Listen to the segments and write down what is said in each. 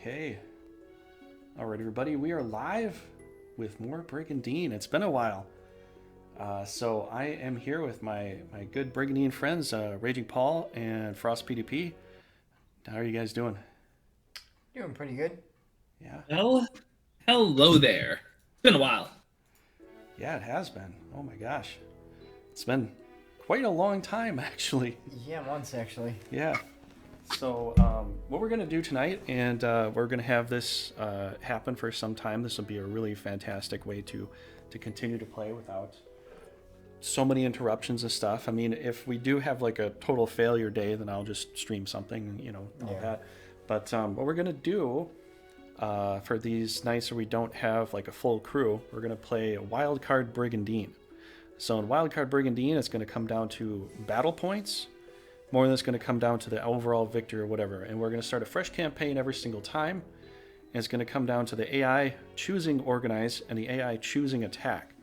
Okay. All right, everybody. We are live with more Brigandine. It's been a while. So I am here with my good Brigandine friends, Raging Paul and Frost PDP. How are you guys doing? Doing pretty good. Yeah. Well, hello there. It's been a while. Yeah, it has been. Oh my gosh. It's been quite a long time, actually. Yeah, once actually. Yeah. So, what we're going to do tonight, and we're going to have this happen for some time. This will be a really fantastic way to continue to play without so many interruptions and stuff. I mean, if we do have like a total failure day, then I'll just stream something, all that. But what we're going to do for these nights where we don't have like a full crew, we're going to play a wildcard Brigandine. So in wildcard Brigandine, it's going to come down to battle points. More than it's going to come down to the overall victory or whatever. And we're going to start a fresh campaign every single time. And it's going to come down to the AI choosing organize and the AI choosing attack.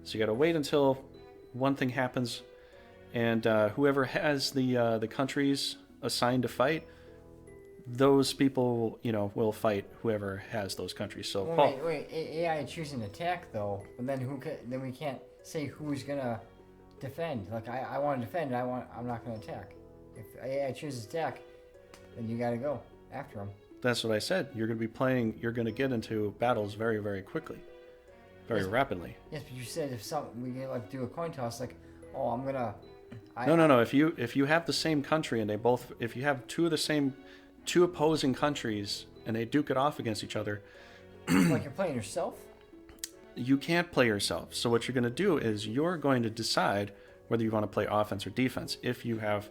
So you got to wait until one thing happens, and whoever has the countries assigned to fight, those people will fight whoever has those countries. So Well, Paul, wait. AI choosing attack though, but then then we can't say who's gonna defend. Like I want to defend. I'm not gonna attack. If AI chooses attack, then you gotta go after him. that's what I said. You're going to be playing. You're going to get into battles very, very quickly, very rapidly. Yes, but you said we can like do a coin toss. Like, oh, I'm gonna. No. If you have the same country and if you have two opposing countries and they duke it off against each other, Like you're playing yourself. you can't play yourself. So what you're going to do is you're going to decide whether you want to play offense or defense. If you have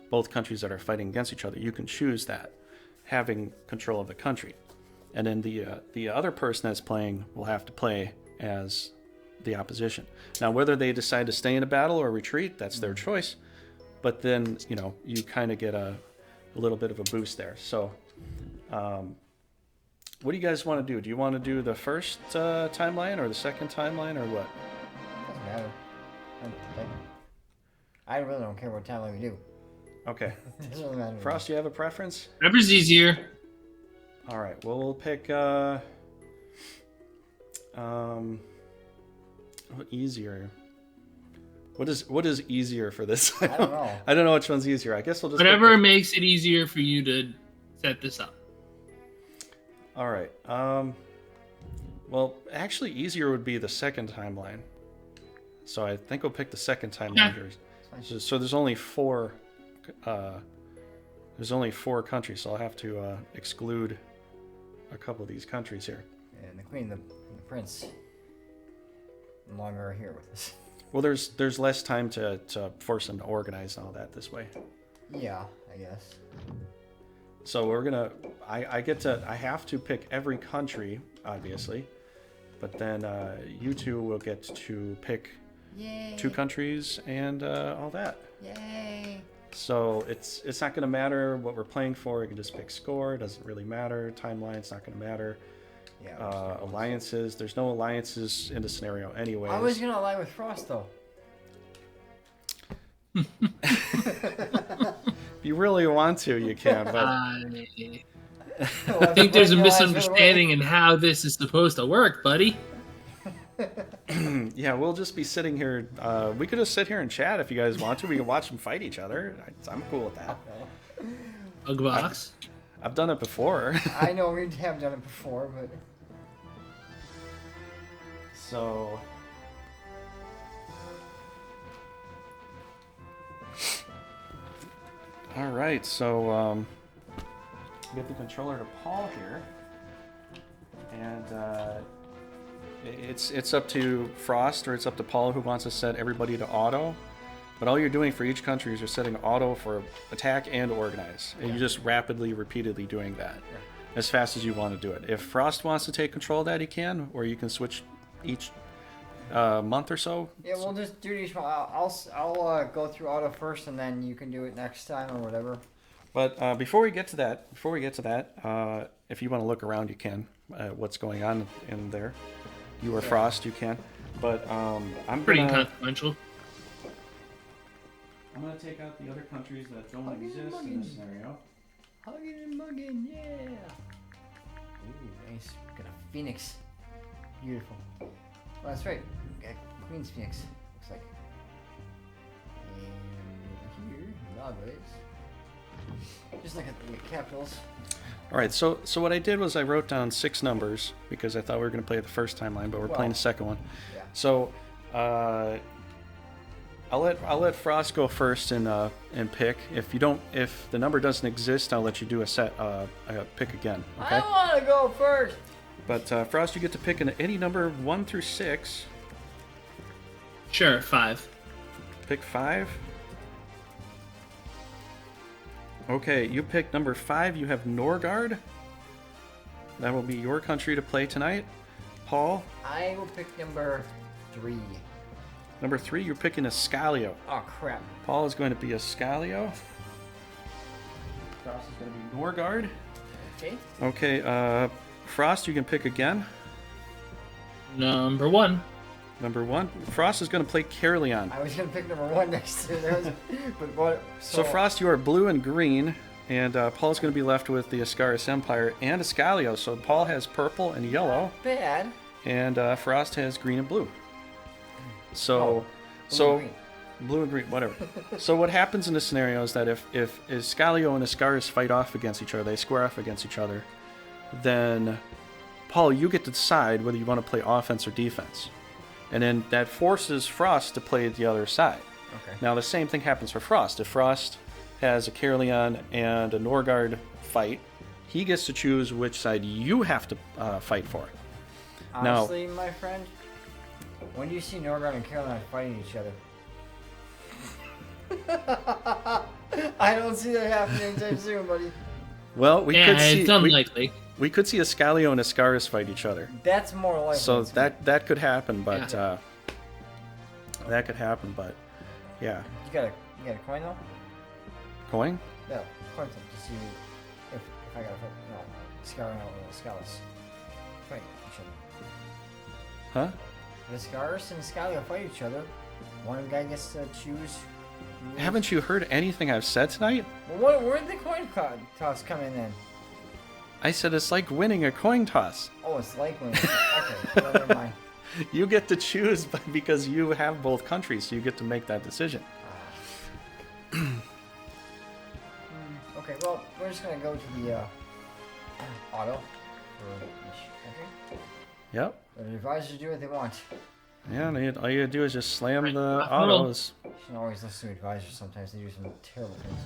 both countries that are fighting against each other, you can choose that, having control of the country, and then the other person that's playing will have to play as the opposition. Now, whether they decide to stay in a battle or retreat, that's their choice. But then you kind of get a little bit of a boost there. So, what do you guys want to do? Do you want to do the first timeline or the second timeline or what? Doesn't matter. I really don't care what timeline we do. Okay. It doesn't really matter. Frost, do you have a preference? Whatever's easier. All right. Well, we'll pick easier. What is easier for this? I don't know. I don't know which one's easier. I guess we'll just Whatever makes it easier for you to set this up. All right. Well, actually, easier would be the second timeline. So I think we'll pick the second timeline here. So there's only four. There's only four countries, so I'll have to exclude a couple of these countries here. And the queen and the prince no longer are here with us. Well, there's less time to force them to organize and all that this way. Yeah, I guess. So we're gonna. I have to pick every country, obviously, but then you two will get to pick Yay. two countries and all that. Yay. So it's not gonna matter what we're playing for. You can just pick score. It doesn't really matter. Timeline's not gonna matter. Yeah. Alliances. There's no alliances in the scenario anyway. I was gonna ally with Frost though. If you really want to, you can. But I think there's a misunderstanding in how this is supposed to work, buddy. yeah, we'll just be sitting here. We could just sit here and chat if you guys want to. We can watch them fight each other. I'm cool with that. Bug box. I've done it before. I know we have done it before, but So. All right, so we have the controller to Paul here, and it's up to Frost or it's up to Paul who wants to set everybody to auto. But all you're doing for each country is you're setting auto for attack and organize, and you're just repeatedly doing that as fast as you want to do it. If Frost wants to take control of that, he can, or you can switch each month or so. yeah, we'll just do each one. I'll go through auto first, and then you can do it next time or whatever. But before we get to that, if you want to look around, you can. What's going on in there? You or Frost, you can. But I'm Pretty gonna inconsequential. take out the other countries that don't exist in this scenario. Hugging and mugging, yeah. Ooh, nice. Got a phoenix. Beautiful. Oh, that's right. Got Queen's Phoenix. Looks like. And here, logos. Just look at the capitals. All right, so what I did was I wrote down 6 numbers because I thought we were going to play the first timeline, but we're playing the second one. Yeah. So I'll let Frost go first and pick. If the number doesn't exist, I'll let you do a pick again. Okay. I want to go first. But Frost, you get to pick any number 1 through 6. Sure, 5. Pick 5. Okay, you pick number 5. You have Norgard. That will be your country to play tonight. Paul. I will pick number 3. Number 3, you're picking Escalio. Oh crap. Paul is going to be Escalio. Frost is going to be Norgard. Okay. Okay, Frost, you can pick again. Number 1. Number 1. Frost is going to play Caerleon. I was gonna pick number 1 next to those, but what? So Frost, you are blue and green, and Paul's going to be left with the Ascaris Empire and Escalio. So Paul has purple and yellow, Bad. and Frost has green and blue. Oh, Blue and green, whatever. So what happens in this scenario is that if Escalio and Ascaris fight off against each other, they square off against each other, then Paul, you get to decide whether you want to play offense or defense. And then that forces Frost to play the other side. Okay. Now the same thing happens for Frost. If Frost has a Caerleon and a Norgard fight, he gets to choose which side you have to fight for. Honestly, my friend, when do you see Norgard and Caroline fighting each other? I don't see that happening anytime soon, buddy. Well, It's unlikely. we could see Escalio and Ascaris fight each other. That's more likely. So that could happen, but Yeah. that could happen, but yeah. You got a coin though? Coin? Yeah, coin flip to see if I got a flip. No, Scar and Scalis fight each other. Huh? If Scaris and Scalia fight each other, one guy gets to choose. Haven't you heard anything I've said tonight? Well, where did the coin toss come in then? I said it's like winning a coin toss. Oh, it's like winning. Okay, well, never mind. You get to choose because you have both countries, so you get to make that decision. Okay, well, we're just gonna go to the auto for each country. Yep. Let the advisors do what they want. Yeah, all you gotta do is just slam the Rock and roll. autos. You should always listen to advisors. Sometimes they do some terrible things.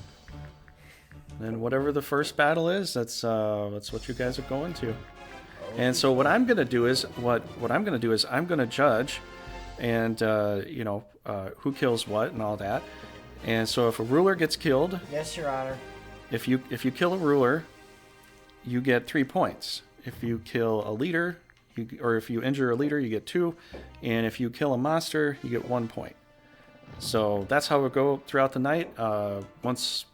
And whatever the first battle is, that's what you guys are going to. And so what I'm gonna do is I'm gonna judge, and who kills what and all that. And so if a ruler gets killed, Yes, Your Honor. if you kill a ruler, you get 3 points. If you kill a leader, or if you injure a leader, you get 2, and if you kill a monster, you get 1 point. So that's how we'll go throughout the night. Once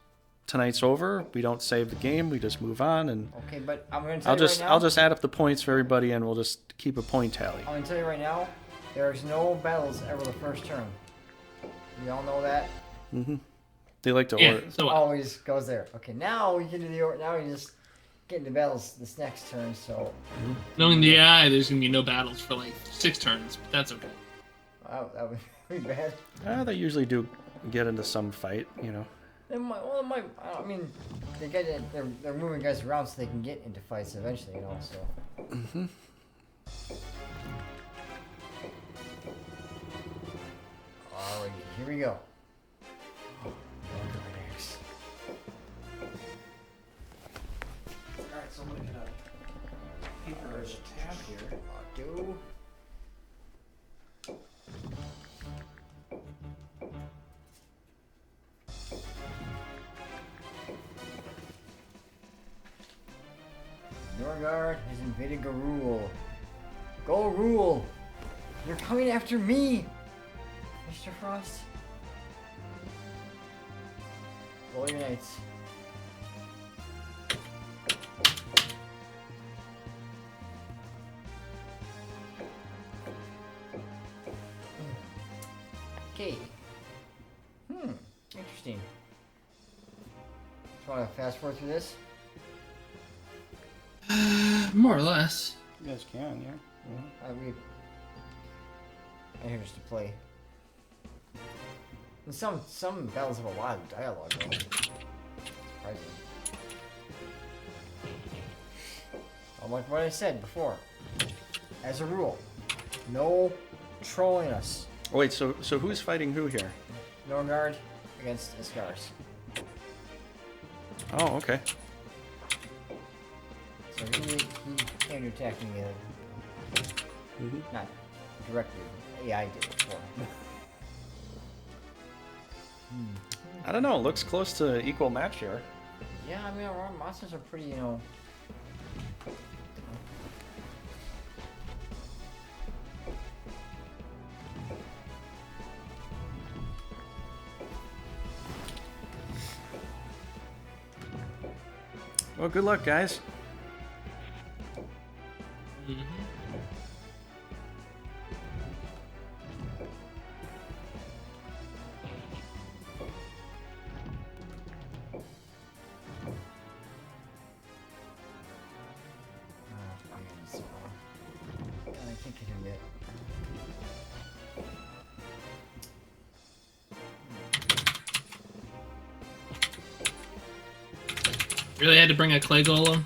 tonight's over, we don't save the game; we just move on, and Okay, but I'm gonna tell you right now. I'll just add up the points for everybody, and we'll just keep a point tally. I'm gonna tell you right now. There's no battles ever the first turn. You all know that. They like to Yeah, order. so what? Always goes there. Okay, now we can do the. Now we just get into battles this next turn. So Knowing the AI, there's gonna be no battles for like 6 turns, but that's okay. wow, that would be bad. They usually do get into some fight, I mean, they're moving guys around so they can get into fights eventually, So. Alrighty, here we go. Alright, so I'm gonna get a paper as a tab here. Do. Norgard has invaded Garul. Go Rule! You're coming after me, Mr. Frost. Roll your knights. Okay. Interesting. Just want to fast forward through this. More or less. You guys can, yeah. I hear just to play. And some battles have a lot of dialogue though. Surprising. Like what I said before. As a rule, no trolling us. Oh, wait, so who's fighting who here? Norgard against Iskars. Oh, okay. So he came to attack me. Not directly. AI did it for him. I don't know. It looks close to equal match here. Yeah, I mean, our monsters are pretty, Well, good luck, guys. I can't get him yet. Really had to bring a clay golem.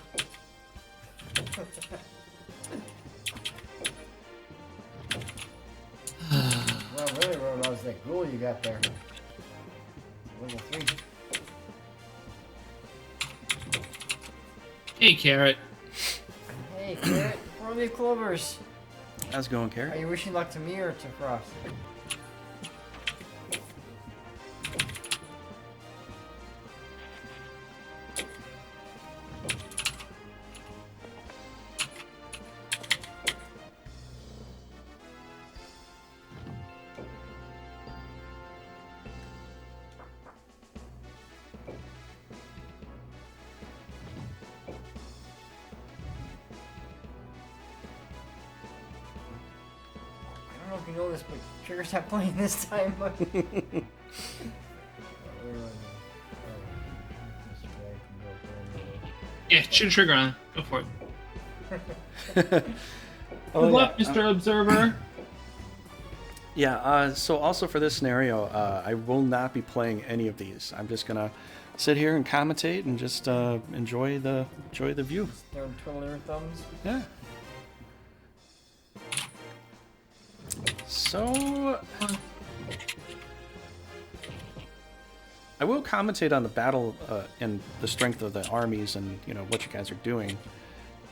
Well, really, what was that ghoul you got there? Level 3. Hey, Carrot. Hey, Carrot, 4-leaf clovers. How's it going, Are Carrot? you wishing luck to me or to Frost? I don't know if you know this, but Trigger's not playing this time, but... Yeah, shoot a trigger on. Go for it. Oh, Good yeah. luck, Mr. Observer. Yeah, so also for this scenario, I will not be playing any of these. I'm just gonna sit here and commentate and just enjoy the view. Don't twiddle your thumbs. Yeah. So I will commentate on the battle and the strength of the armies and what you guys are doing.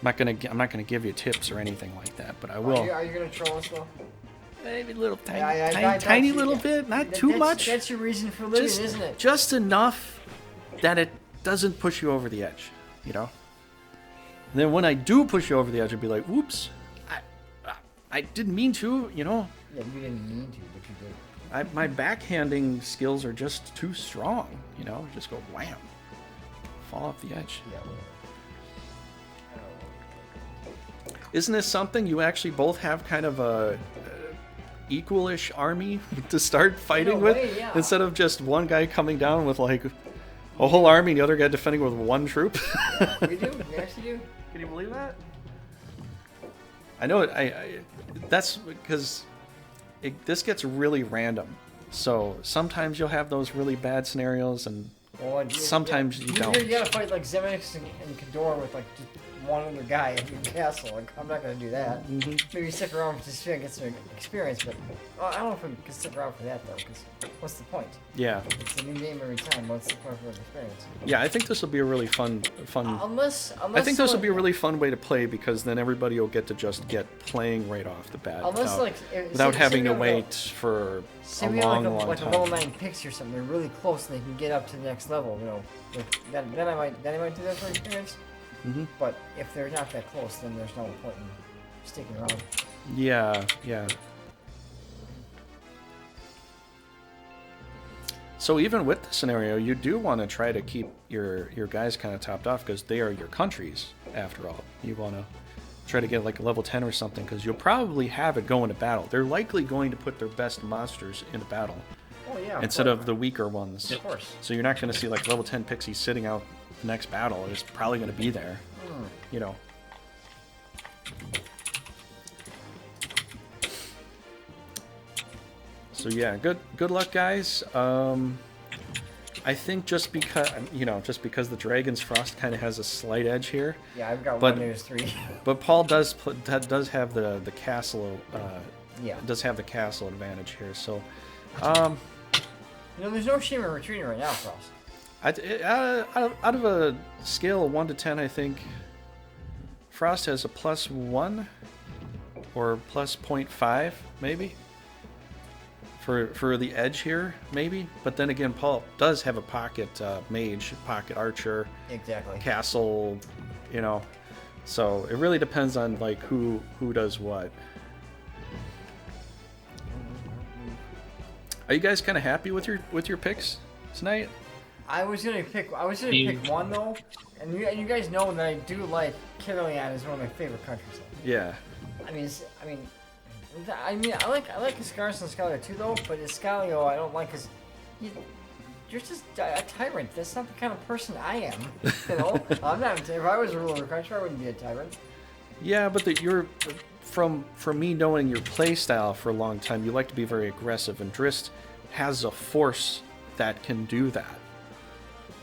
I'm not gonna give you tips or anything like that, but I will. Are you gonna troll us though? Maybe a little I tiny little bit, not too much. That's your reason for living, isn't it? Just enough that it doesn't push you over the edge, And then when I do push you over the edge, I'd be like, "Whoops, I didn't mean to," Yeah, you didn't mean to, but you did. My backhanding skills are just too strong, Just go wham, fall off the edge. Yeah, whatever. Isn't this something you actually both have kind of a equalish army to start fighting In a with, way, yeah. instead of just one guy coming down with like a whole army and the other guy defending with one troop? We do. We actually do. Can you believe that? I know it. That's because this gets really random. So sometimes you'll have those really bad scenarios, and sometimes you don't. You gotta fight like Zemeckis and Kador with like just one other guy in your castle. Like, I'm not gonna do that. Maybe stick around just to get some experience, but I don't know if we can stick around for that though. Because what's the point? Yeah. It's a new game every time. What's the point for the experience? Yeah, I think this will be a really fun. Unless I think this will be a really fun way to play, because then everybody will get to just get playing right off the bat without having to wait for a long time. Like a level 9 pixie or something. They're really close and they can get up to the next level. Then I might do that for experience. But if they're not that close, then there's no point in sticking around. Yeah. So even with the scenario, you do want to try to keep your guys kind of topped off, because they are your countries after all. You want to try to get like a level 10 or something, because you'll probably have it going to battle. They're likely going to put their best monsters into battle instead of the weaker ones. Of course. So you're not going to see like level 10 pixies sitting out the next battle. It's probably going to be there. So yeah, good luck, guys. I think just because the Dragon's Frost kind of has a slight edge here. Yeah, I've got But- one. There's 3. But Paul does have the castle. Yeah. Does have the castle advantage here. So, There's no shame in retreating right now, Frost. out of a scale of 1 to 10, I think Frost has a +1 or +0.5, maybe. For the edge here, maybe. But then again, Paul does have a pocket mage, pocket archer, Exactly. castle, So it really depends on like who does what. Are you guys kind of happy with your picks tonight? I was gonna pick one though, and you guys know that I do like Caroline is one of my favorite countries. Yeah. I mean, I like Ascaris and Scalio too though, but Scalio I don't like because you're just a tyrant. That's not the kind of person I am. I'm not. If I was a ruler of a country, I wouldn't be a tyrant. Yeah, but you're from me knowing your play style for a long time, you like to be very aggressive, and Drist has a force that can do that.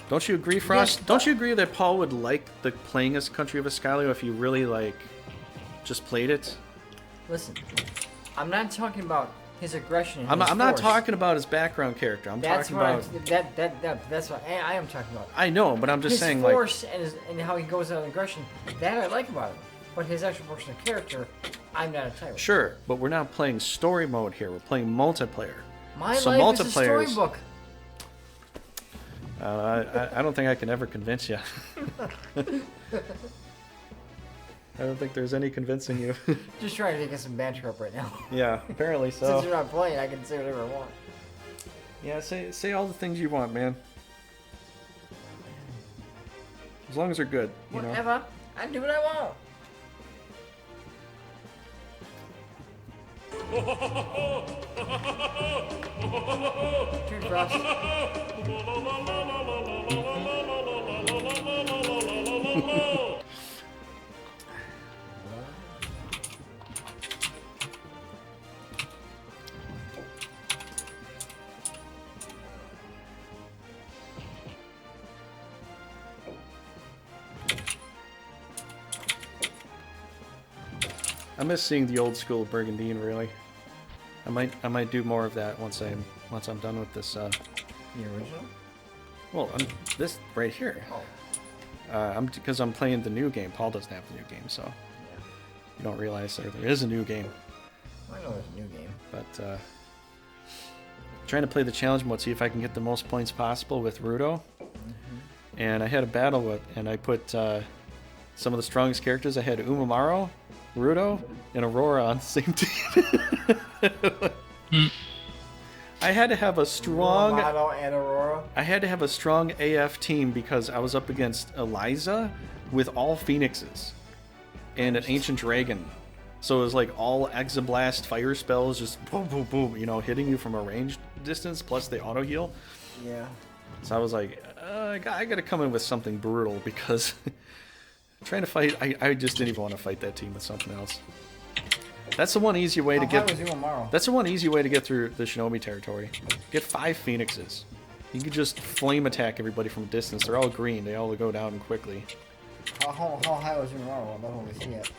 Don't you agree, Frost? Yes, Don't you agree that Paul would like the playing as Country of Ascalio if you really just played it? Listen, I'm not talking about his aggression. And I'm his not force. talking about his background character. That's talking what about. that's what I am talking about. I know, but I'm just His saying force and how he goes out on aggression. That I like about him. But his actual personal character, I'm not a tyrant. Sure, but we're not playing story mode here. We're playing multiplayer. My So life is a multiplayers- storybook. I don't think I can ever convince you. I don't think there's any convincing you. Just trying to get some banter up right now. Yeah, apparently Since so. you're not playing, I can say whatever I want. Yeah, say all the things you want, man. As long as they're good, you know. Whatever. I do what I want. Turn Frost. I miss seeing the old school Brigandine, really. I might do more of that once I'm done with this. The original? Well, this right here. Oh. Because I'm playing the new game. Paul doesn't have the new game, so Yeah. you don't realize there is a new game. I know there's a new game. But trying to play the challenge mode, see if I can get the most points possible with Rudo. And I had a battle with, and I put some of the strongest characters. I had Umamaro, Rudo, and Aurora on the same team. I had to have a strong. Romano and Aurora. I had to have a strong AF team because I was up against Eliza with all Phoenixes and an Ancient Dragon. So it was like all Exablast fire spells, just boom, boom, boom, hitting you from a range distance, plus the auto heal. Yeah. So I was like, I got to come in with something brutal because trying to fight, I just didn't even want to fight that team with something else. That's the one easy way to How high get. was Umamaro? That's the one easy way to get through the Shinobi territory. Get 5 Phoenixes. You can just flame attack everybody from a distance. They're all green. They all go down quickly. How high was Umamaro? I don't know if we see it.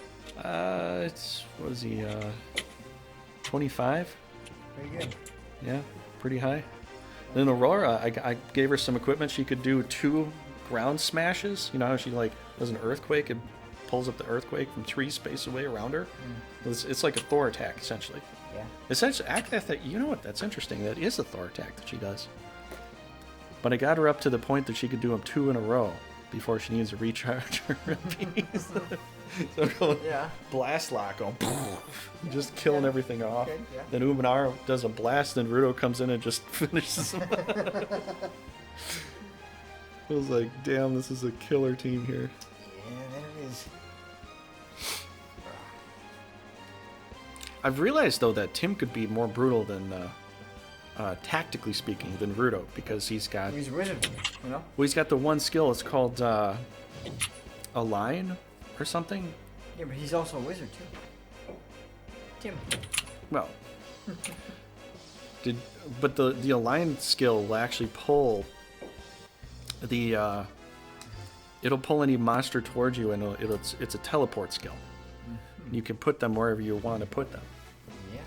What is he? 25. Pretty good. Yeah, pretty high. Then Aurora, I gave her some equipment. She could do 2 ground smashes. You know how she does an earthquake and pulls up the earthquake from 3 space away around her. It's like a Thor attack essentially. Yeah. Essentially, you know what? That's interesting. That is a Thor attack that she does. But I got her up to the point that she could do them 2 in a row before she needs to recharge her piece. So going Yeah. blast lock, going just killing everything off. Okay, yeah. Then Umanaro does a blast, and Rudo comes in and just finishes him. I was like, damn, this is a killer team here. Yeah, there it is. I've realized though that Tim could be more brutal than, tactically speaking, than Rudo because he's got. He's a wizard, you know? Well, he's got the one skill. It's called Align or something. Yeah, but he's also a wizard too. Tim. Well, but the aligned skill will actually pull the it'll pull any monster towards you, and it's a teleport skill. Mm-hmm. You can put them wherever you want to put them. Yeah.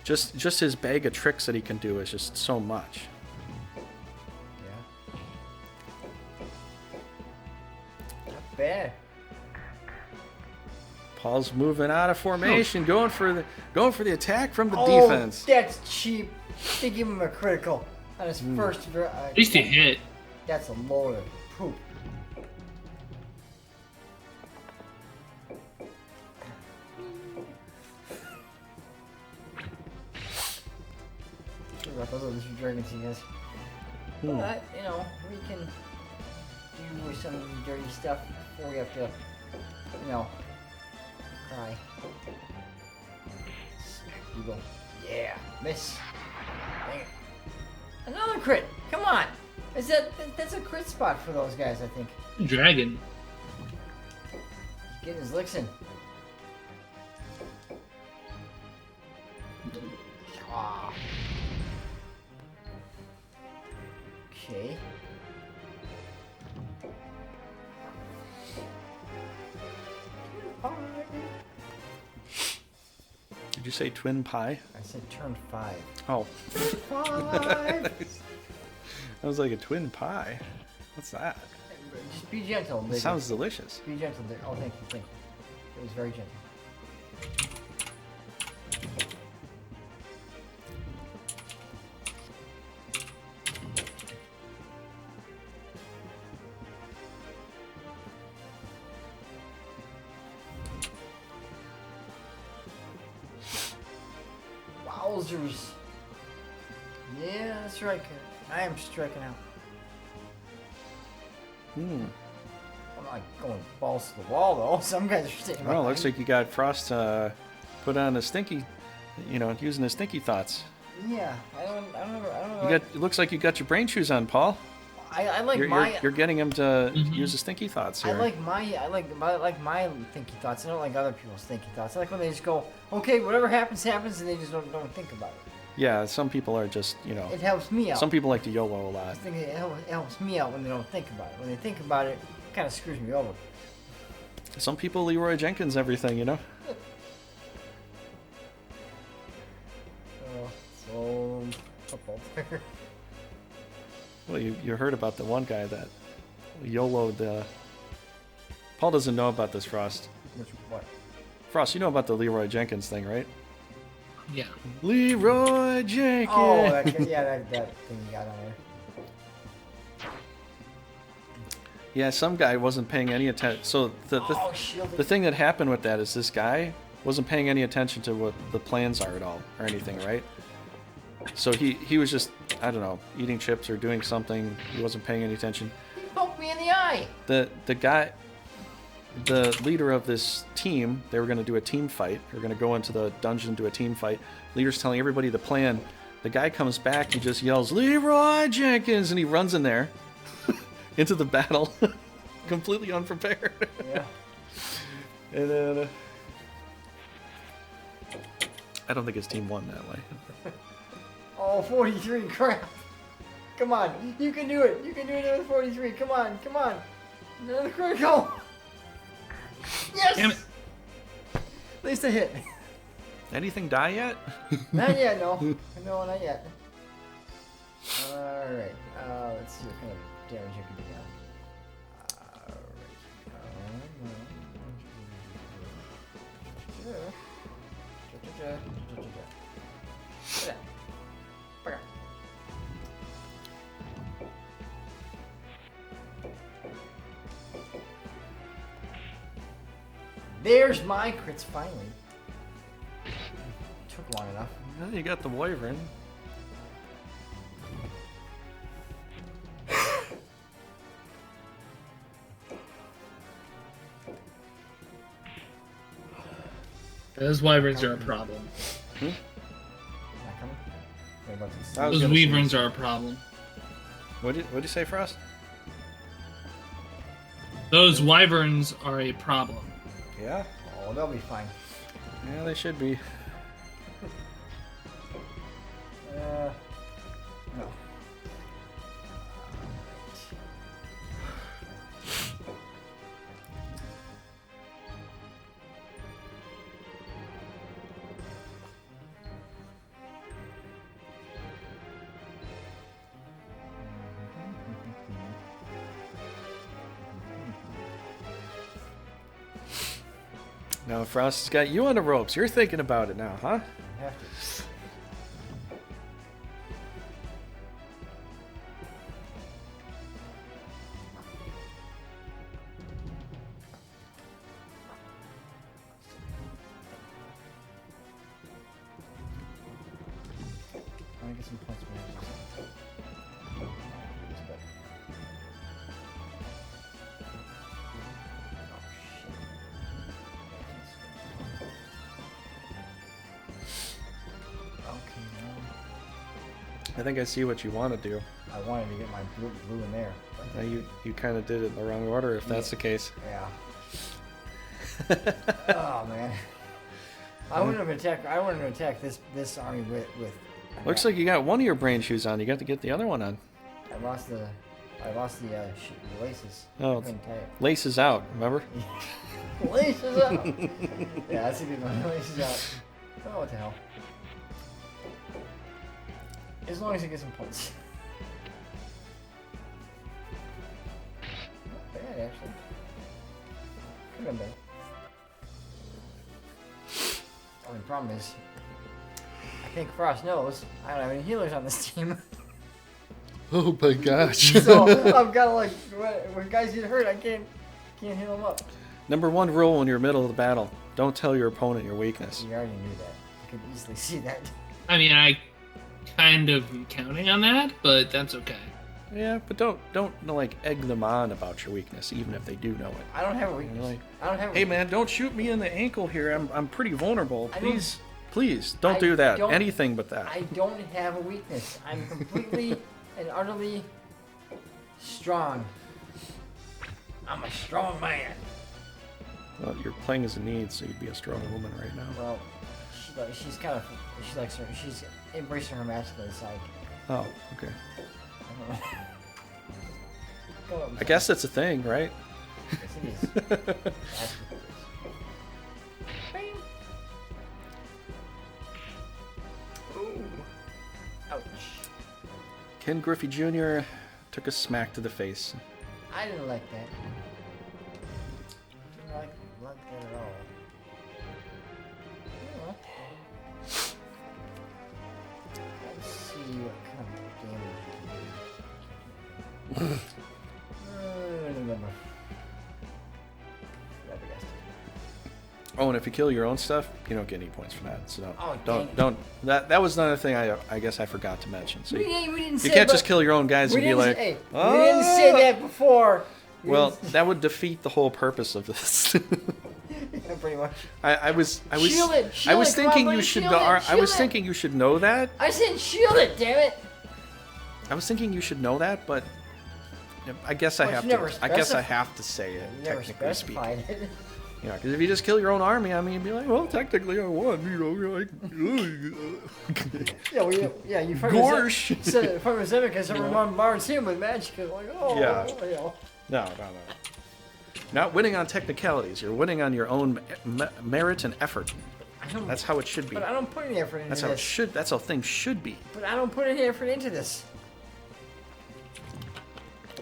Just his bag of tricks that he can do is just so much. Yeah. Not bad. Paul's moving out of formation, going for the attack from the Oh, defense. that's cheap. They give him a critical on his first. At least he hit. That's a load of poop. Sorry about those other two dragons, you guys. But, you know, we can do some dirty stuff before we have to, you know, cry. You go. Yeah, miss. Dang it. Another crit. Come on. That's a crit spot for those guys, I think. Dragon. Getting his licks in. Ah. Okay. Did you say twin pie? I said turn 5. Oh. 5! I was like, a twin pie? What's that? Just be gentle. It sounds delicious. Be gentle. Oh, thank you. It was very gentle. Wowzers. Yeah, that's right, kid. I am striking out. I'm not going balls to the wall, though. Some guys are staying Well, looks like you got Frost put on a stinky, using his stinky thoughts. Yeah, I don't know. It looks like you got your brain shoes on, Paul. I like You're getting him to use his stinky thoughts here. I like my thinky thoughts. I don't like other people's thinky thoughts. I like when they just go, okay, whatever happens, happens, and they just don't think about it. Yeah, some people are just, It helps me out. Some people like to YOLO a lot. I think it helps me out when they don't think about it. When they think about it, it kind of screws me over. Some people Leroy Jenkins everything, So football player. Well, you heard about the one guy that YOLO'd. Paul doesn't know about this, Frost. What? Frost, you know about the Leroy Jenkins thing, right? Yeah. Leroy Jenkins! Oh, that thing you got on there. Yeah, some guy wasn't paying any attention. So the thing that happened with that is this guy wasn't paying any attention to what the plans are at all, or anything, right? So he was just, I don't know, eating chips or doing something. He wasn't paying any attention. He poked me in the eye! The leader of this team, they were going to do a team fight. They were going to go into the dungeon and do a team fight. Leader's telling everybody the plan. The guy comes back, he just yells, Leroy Jenkins, and he runs in there into the battle, completely unprepared. Yeah. And then, I don't think his team won that way. Oh, 43, crap. Come on, you can do it. You can do another 43. Come on. Another critical. Yes! Damn it. At least a hit. Anything die yet? Not yet, no. No, not yet. Alright, let's see what kind of damage you can do now. Alright. There's my crits finally. Took long enough. Well, you got the wyvern. Those wyverns are a problem. Not coming? What about this? I was Those gonna wyverns say- are a problem. What'd you say, Frost? Those wyverns are a problem. Yeah. Oh, they'll be fine. Yeah, they should be. No. Now Frost's got you on the ropes. You're thinking about it now, huh? I have to. I want to get some points. I think I see what you want to do. I wanted to get my blue in there. Now you kind of did it in the wrong order, if that's the case. Yeah. Oh man. I wouldn't have attacked this army with Looks like you got one of your brain shoes on. You got to get the other one on. I lost the laces. Oh, I couldn't tie it. laces out. Remember? Laces out. Yeah, that's a good one. Laces out. Oh, what the hell? As long as I get some points. Not bad, actually. Could have been better. Only problem is, I think Frost knows I don't have any healers on this team. Oh my gosh. So I've got to like, when guys get hurt, I can't heal them up. Number one rule when you're middle of the battle: don't tell your opponent your weakness. You already knew that. You could easily see that. I mean, I kind of am counting on that, but that's okay. Yeah, but don't like egg them on about your weakness, even if they do know it. I don't have a weakness. Like, I don't have. hey man, don't shoot me in the ankle here. I'm pretty vulnerable. I don't- Please don't I do that. don't- Anything but that. I don't have a weakness. I'm completely and utterly strong. I'm a strong man. Well, you're playing as a need, so you'd be a strong woman right now. Well, she's kind of she's embracing her masculine side. Oh, okay. I don't know. Go up, I guess that's a thing, right? Yes, it is. That's what it is. Bing. Ooh. Ouch. Ken Griffey Jr. took a smack to the face. I didn't like that. Didn't like that at all. Oh. Let's see what kind of damage you do. Oh, and if you kill your own stuff, you don't get any points for that. So Oh, don't. That was another thing I guess I forgot to mention. So We you didn't say can't but- just kill your own guys we and be didn't like, say, hey, "Oh." we didn't say that before. We Well, didn't that would defeat the whole purpose of this. yeah, pretty much. I was Shield it, I was come on, thinking buddy, you should shield know. it, I was shield it. thinking you should know that. I said shield it, damn it. I was thinking you should know that, but I guess I Well, have you to. never I guess I specif- have to say it, You never technically speaking. specified it. You know, because if you just kill your own army, I mean, you'd be like, well, technically I won. You know, you're like, Yeah, you from Gorsh. from Zemeckis ever bombards him with magic. It's like, oh, Yeah. you know. No. Not winning on technicalities. You're winning on your own merit and effort. I don't, That's how it should be. But I don't put any effort into That's how it this. should. That's how things should be. But I don't put any effort into this.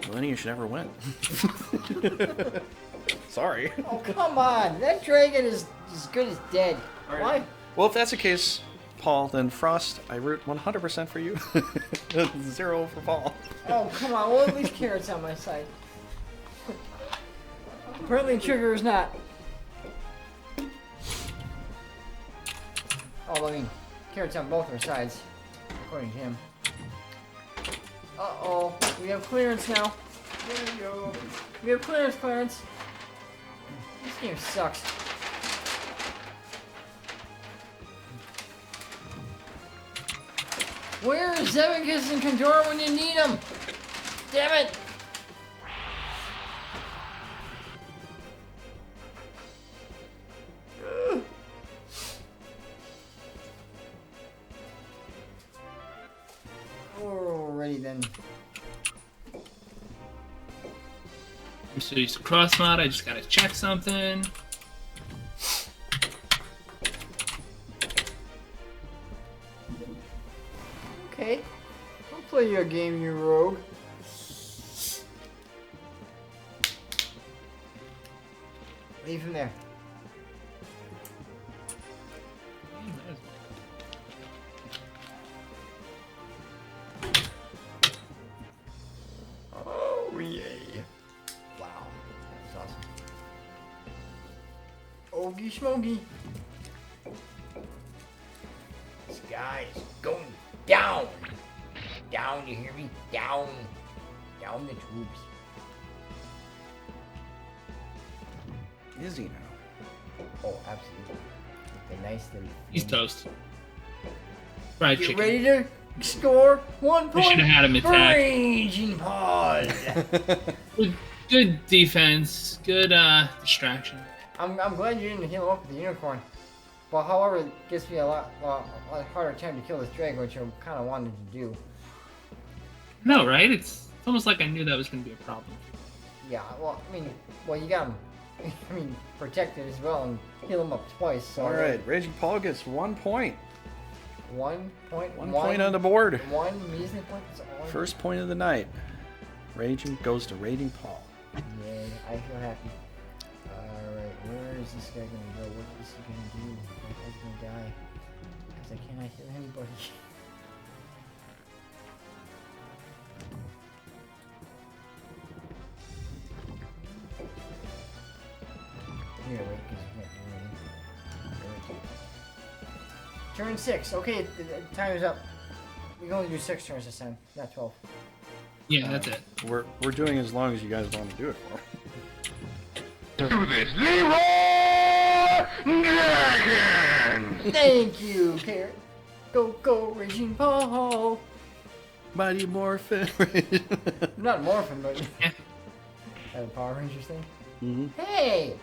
Well, then you should never win. Sorry. Oh, come on. That dragon is as good as dead. Why? Well, if that's the case, Paul, then Frost, I root 100% for you. 0 for Paul. Oh, come on. Well, at least Carrot's on my side. Apparently Trigger is not. Oh, I mean, Carrot's on both our sides, according to him. Uh-oh. We have clearance now. There we go. We have clearance. This game sucks. Where is Zemeckis and Condor when you need them? Damn it! ready, then. I'm so used to cross mod, I just gotta check something. Okay. I'll play you a game, you rogue. Leave him there. Oh, yay. Wow. That was awesome. Ogie smogie. This guy is going down. Down, you hear me? Down. Down the tubes. Is he now? Oh, absolutely. The nice little. He's toast. Fried Get chicken. ready to score 1 point. We should have had him attack. Raging Pod. Good defense. Good distraction. I'm glad you didn't heal him up with the unicorn. But however, it gives me a lot harder time to kill this dragon, which I kind of wanted to do. No, right? It's almost like I knew that was going to be a problem. Yeah, well, I mean, you got him. I mean, protected as well and heal him up twice. So All right, Raging Paul gets 1 point. 1 point. 1 point on the board. One measly point. That's all. First point of the night. Raging goes to Raging Paul. Yeah, I feel happy. Alright, where is this guy gonna go? What is he gonna do? That guy's gonna die. Because I cannot heal anybody. Here, wait, because you can't do anything. Turn 6. Okay, the time is up. We can only do 6 turns this time, not 12. Yeah, that's it. We're doing as long as you guys want to do it for. To this Leroy Dragon! Thank you, Carrot. Go, Raging Paul. Mighty Morphin. Not Morphin, but that a Power Rangers thing. hmm Hey!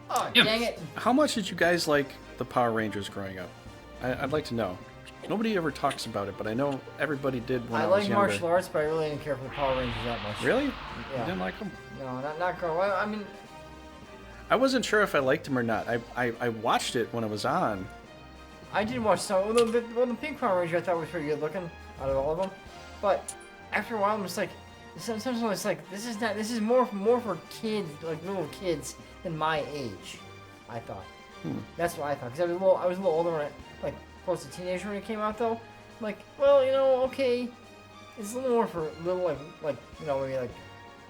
Oh, Yeah. dang it. How much did you guys like the Power Rangers growing up? I'd like to know. Nobody ever talks about it, but I know everybody did when I, I was like younger. martial arts, but I really didn't care for the Power Rangers that much. Really? You Yeah. didn't like them? No, not growing. Well, I mean, I wasn't sure if I liked them or not. I watched it when it was on. I did watch some. Well, the pink Power Ranger I thought was pretty good looking out of all of them, but after a while, I'm just like, sometimes it's like this is more for kids, like little kids than my age. I thought. That's what I thought, because I was a little older when like close to teenager when it came out though. I'm like, well, okay, it's a little more for little like maybe like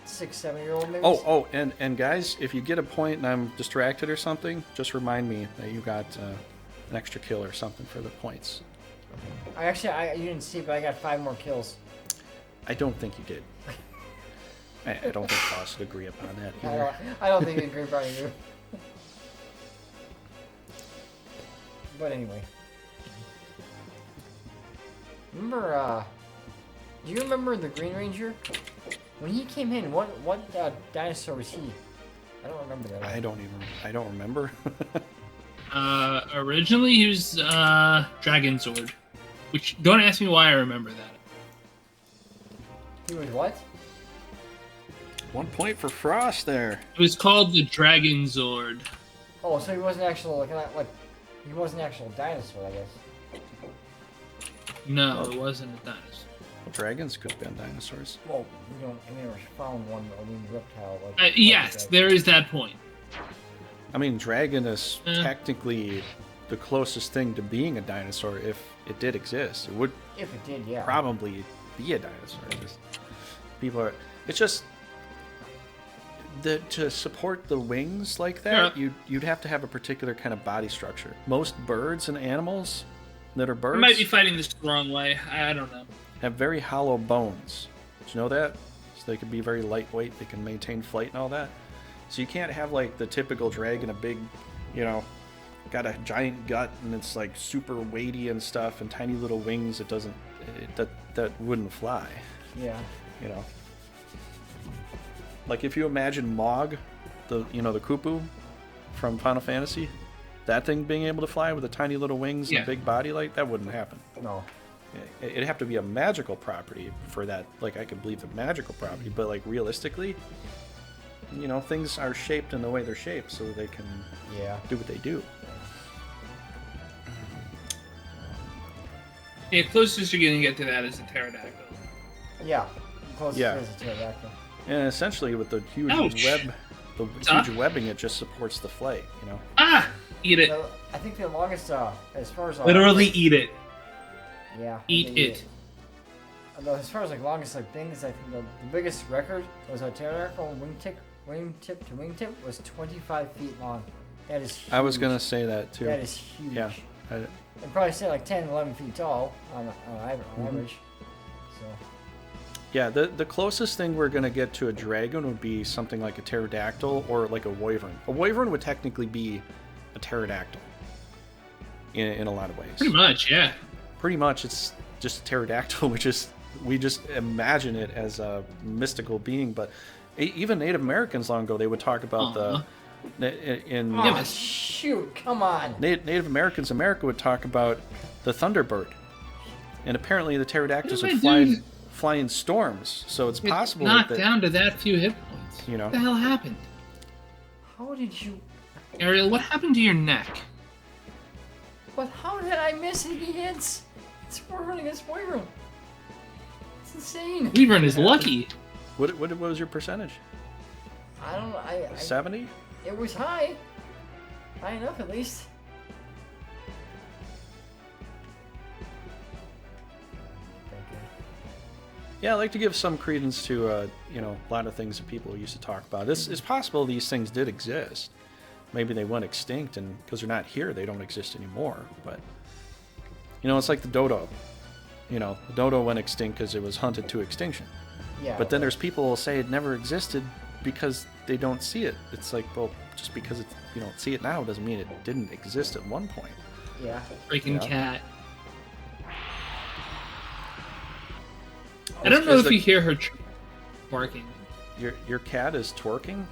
6, 7-year-old maybe. Oh, and guys, if you get a point and I'm distracted or something, just remind me that you got an extra kill or something for the points. I you didn't see, but I got 5 more kills. I don't think you did. I don't think Boss would agree upon that either. I don't think you agree about you. But anyway. Remember, do you remember the Green Ranger? When he came in, what dinosaur was he? I don't remember that. I don't remember. Originally he was Dragon Sword. Which, don't ask me why I remember that. He was what? 1 point for Frost there. It was called the Dragon Zord. Oh, so he wasn't actual he wasn't an actual dinosaur, I guess. No, it wasn't a dinosaur. Dragons could have been dinosaurs. Well, I never found one a winged reptile. Like Yes, there is that point. I mean, dragon is technically the closest thing to being a dinosaur if it did exist. It would If it did, yeah. probably be a dinosaur. It's just to support the wings like that, you'd have to have a particular kind of body structure. Most birds and animals that are birds I might be fighting this the wrong way. I don't know. have very hollow bones. Did you know that? So they can be very lightweight. They can maintain flight and all that. So you can't have like the typical dragon, a big, got a giant gut and it's like super weighty and stuff and tiny little wings. That wouldn't fly. Yeah. Like if you imagine Mog, the Kupu from Final Fantasy, that thing being able to fly with the tiny little wings and a big body, like that wouldn't happen. No. It'd have to be a magical property for that. Like, I could believe the magical property, but like realistically, you know, things are shaped in the way they're shaped, so they can do what they do. Yeah, closest you're gonna get to that is a pterodactyl. Yeah. Closest Yeah. is a pterodactyl. And essentially, with the huge Ouch. huge webbing, it just supports the flight. You know. Ah! Eat it. So, I think the longest, as far as Literally eat it. yeah, Eat they it. Although as far as like longest like things, I think the biggest record was a pterodactyl wingtip to wingtip was 25 feet long. That is huge. I was gonna say that too. That is huge. Yeah. I'd probably say like 10, 11 feet tall on average. So. Yeah, the closest thing we're going to get to a dragon would be something like a pterodactyl or like a wyvern. A wyvern would technically be a pterodactyl in a lot of ways. Pretty much, yeah. Pretty much, it's just a pterodactyl. We just imagine it as a mystical being. But even Native Americans long ago, they would talk about Oh, shoot, come on. Native Americans in America would talk about the thunderbird. And apparently the pterodactyls What would am I doing? fly in storms. So it's possible Knocked that, down to that few hit points. you know. What the hell happened? How did you... Ariel, what happened to your neck? But how did I miss any hits? It's Wyvern against Wyvern. It's insane. Weavern is lucky. What was your percentage? I don't know. 70? It was high. High enough, at least. Yeah, I like to give some credence to a lot of things that people used to talk about. It's possible these things did exist. Maybe they went extinct, and because they're not here, they don't exist anymore. But it's like the dodo. The dodo went extinct because it was hunted to extinction. Yeah. But then there's people who say it never existed because they don't see it. It's like, well, just because you don't see it now doesn't mean it didn't exist at one point. Yeah. Freaking Yeah. cat. I don't know if you hear her barking. Your cat is twerking?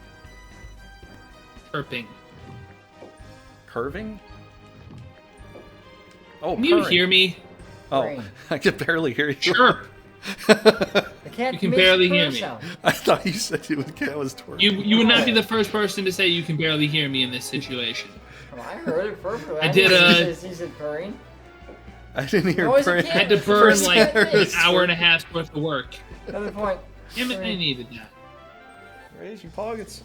Chirping. Curving? Oh, Can you purring. hear me? Oh, Purring. I can barely hear you. Chirp. The cat You can makes barely purr hear me. sound. I thought you said the cat was twerking. You would not be the first person to say you can barely hear me in this situation. Well, I heard it perfectly. I did, He said purring. I didn't hear No, it's a purring. cat. I had to burn First like I heard an hour and a half worth of work. Another point. Damn it, I needed that. Raise your pockets.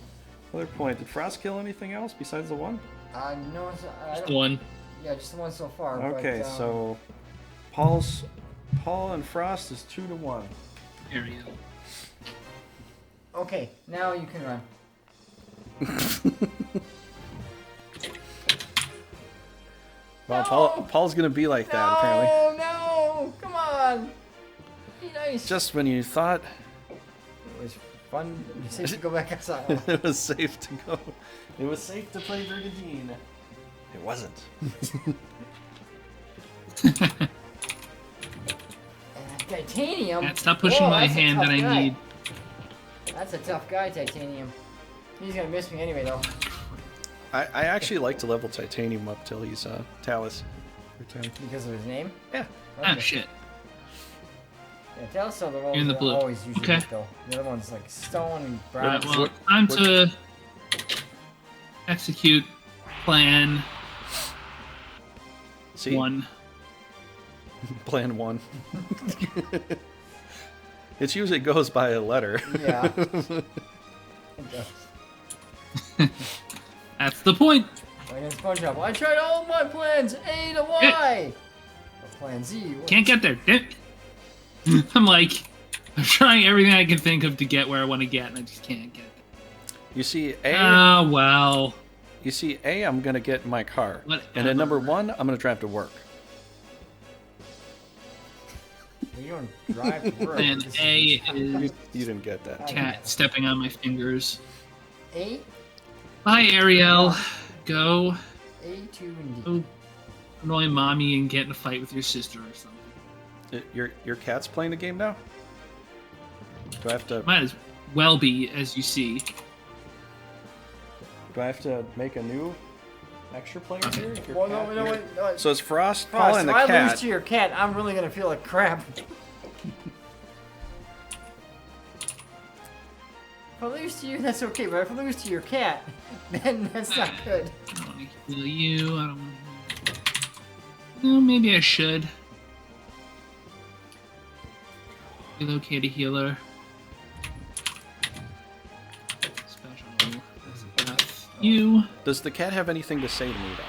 Another point. Did Frost kill anything else besides the one? No, I Just don't, the one. yeah, just the one so far. Okay, but, so Paul and Frost is 2-1. Ariel. Okay, now you can run. Well, No! Paul's gonna be like that apparently. No, come on. Be nice. Just when you thought It was fun. You said to go back outside. it was safe to go, it was safe to play Brigandine. It wasn't. Titanium. Matt, stop pushing Whoa, my that's a hand tough that I guy. need. That's a tough guy, Titanium. He's gonna miss me anyway, though. I actually like to level Titanium up till he's Talus. Because of his name? Yeah. Ah, Okay. shit. Yeah, Talos are the ones You're in the that blue. always usually Okay. hit, though. The other one's like stone and Alright, bronze. well, time to execute plan See, 1. plan 1. It usually goes by a letter. Yeah. It does. That's the point. Like in SpongeBob, I tried all my plans, A to Y. But plan Z. Can't get there. Damn it. I'm trying everything I can think of to get where I want to get, and I just can't get it. You see, A. Ah, well. You see, A, I'm gonna get in my car, Whatever. and then number 1, I'm gonna drive to work. You don't drive to work. And This A You, is you didn't get that. cat stepping on my fingers. A, Bye, Ariel. Go A, 2, and D. go annoy mommy and get in a fight with your sister or something. Your cat's playing the game now. Do I have to? Might as well be, as you see. Do I have to make a new extra players here? If your Well, cat- no, your- no. So it's Frost, Paul, Frost, and if the I cat. lose to your cat, I'm really gonna feel like crap. If I lose to you, that's okay, but if I lose to your cat, then that's not good. I don't want to heal you. I don't want to. No, maybe I should. Relocate a healer. Special. Breath. You. Does the cat have anything to say to me, though?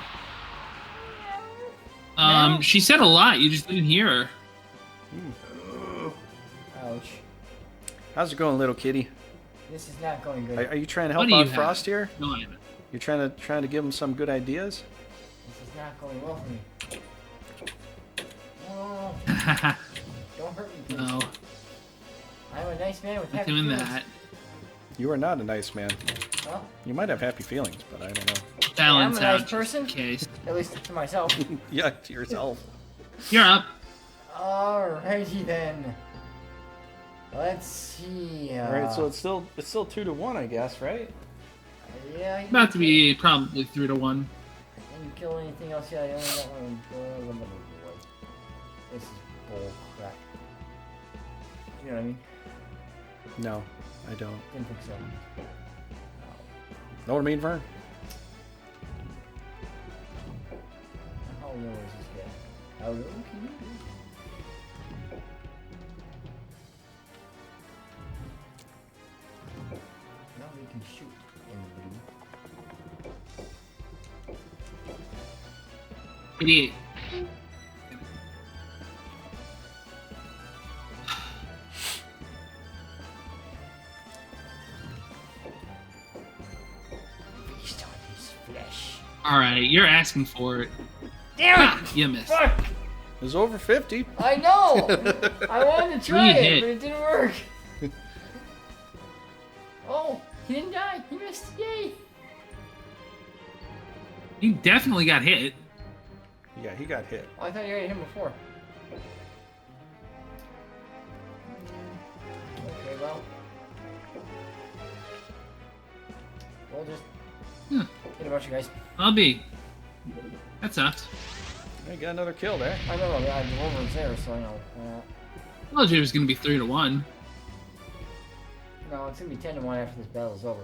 No. She said a lot. You just didn't hear her. Ouch. How's it going, little kitty? This is not going good. Are you trying to What help do you out have? Frost here? No, I haven't. You're trying to give him some good ideas? This is not going well for me. Oh, don't hurt me, please. No, I'm a nice man with not happy doing feelings. that. You are not a nice man. Well, You might have happy feelings, but I don't know. Balance I'm a nice out. person. Just in case. at least to myself. Yeah, to yourself. You're up. Alrighty then. Let's see. All right, so it's still 2-1, I guess, right? Yeah. About to be probably 3-1. Didn't kill anything else yet. I only got one. This is bull crap. You know what I mean? No, I don't. Didn't think so. Know what I mean, Vern? How low is this guy? How low can you be? Now we can shoot in blue. 88. Feast on his flesh. Alright, you're asking for it. Damn Ah, it! you missed. Fuck! It was over 50. I know! I wanted to try You it, hit. but it didn't work. Oh, he didn't die. He missed. Yay! You definitely got hit. Yeah, he got hit. Oh, I thought you already hit him before. Okay, well. We'll just hit a bunch of guys. I'll be. That sucks. He got another kill there. I know, the Wolverine's there, so I know. I told you it was going to be 3-1. No, it's gonna be 10-1 after this battle's over.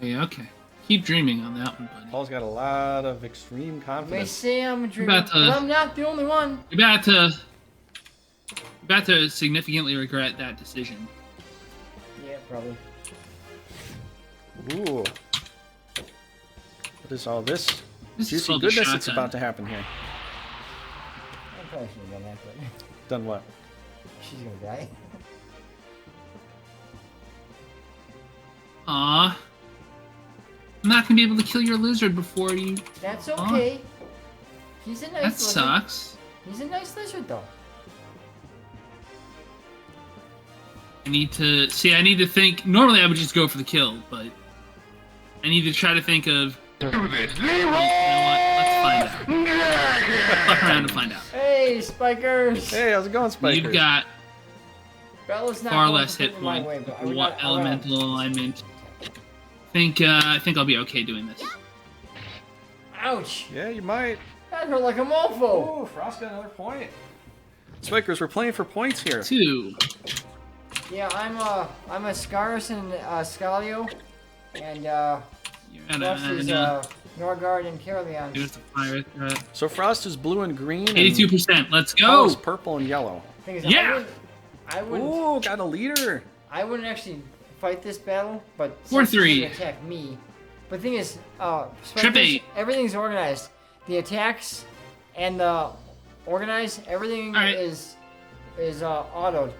Yeah, okay. Keep dreaming on that one, buddy. Paul's got a lot of extreme You may confidence. say I'm dreaming, About to- but I'm not the only one. You're about to significantly regret that decision. Yeah, probably. Ooh. What is all this? This is Juicy called the goodness that's shotgun. about to happen here. I probably should have done that, but Done what? she's gonna die. Aw. I'm not gonna be able to kill your lizard before you. That's okay. He's a nice That lizard. sucks. He's a nice lizard, though. I need to think. Normally I would just go for the kill, but I need to try to think of. Do this, You know what? Let's find out. Fuck around and find out. Hey, Spikers! Hey, how's it going, Spikers? You've got Bella's not far going less hit completely my point. way, but I What elemental alignment? I think I'll be okay doing this. Ouch! Yeah, you might. That hurt like a mofo! Oh, Frost got another point. Spikers, we're playing for points here. 2. Yeah, I'm a Scarus and Scalio, and You're at Frost is Norgard and Caroleon. Here's the fire threat. So Frost is blue and green. and 82%. Let's Paul go. is purple and yellow. Thing is, Yeah! I wouldn't Ooh, got a leader. I wouldn't actually fight this battle, but 4-3. since he's gonna attack me. But the thing is, Trip Spikers, 8. everything's organized. The attacks and the organized, everything All right. is autoed.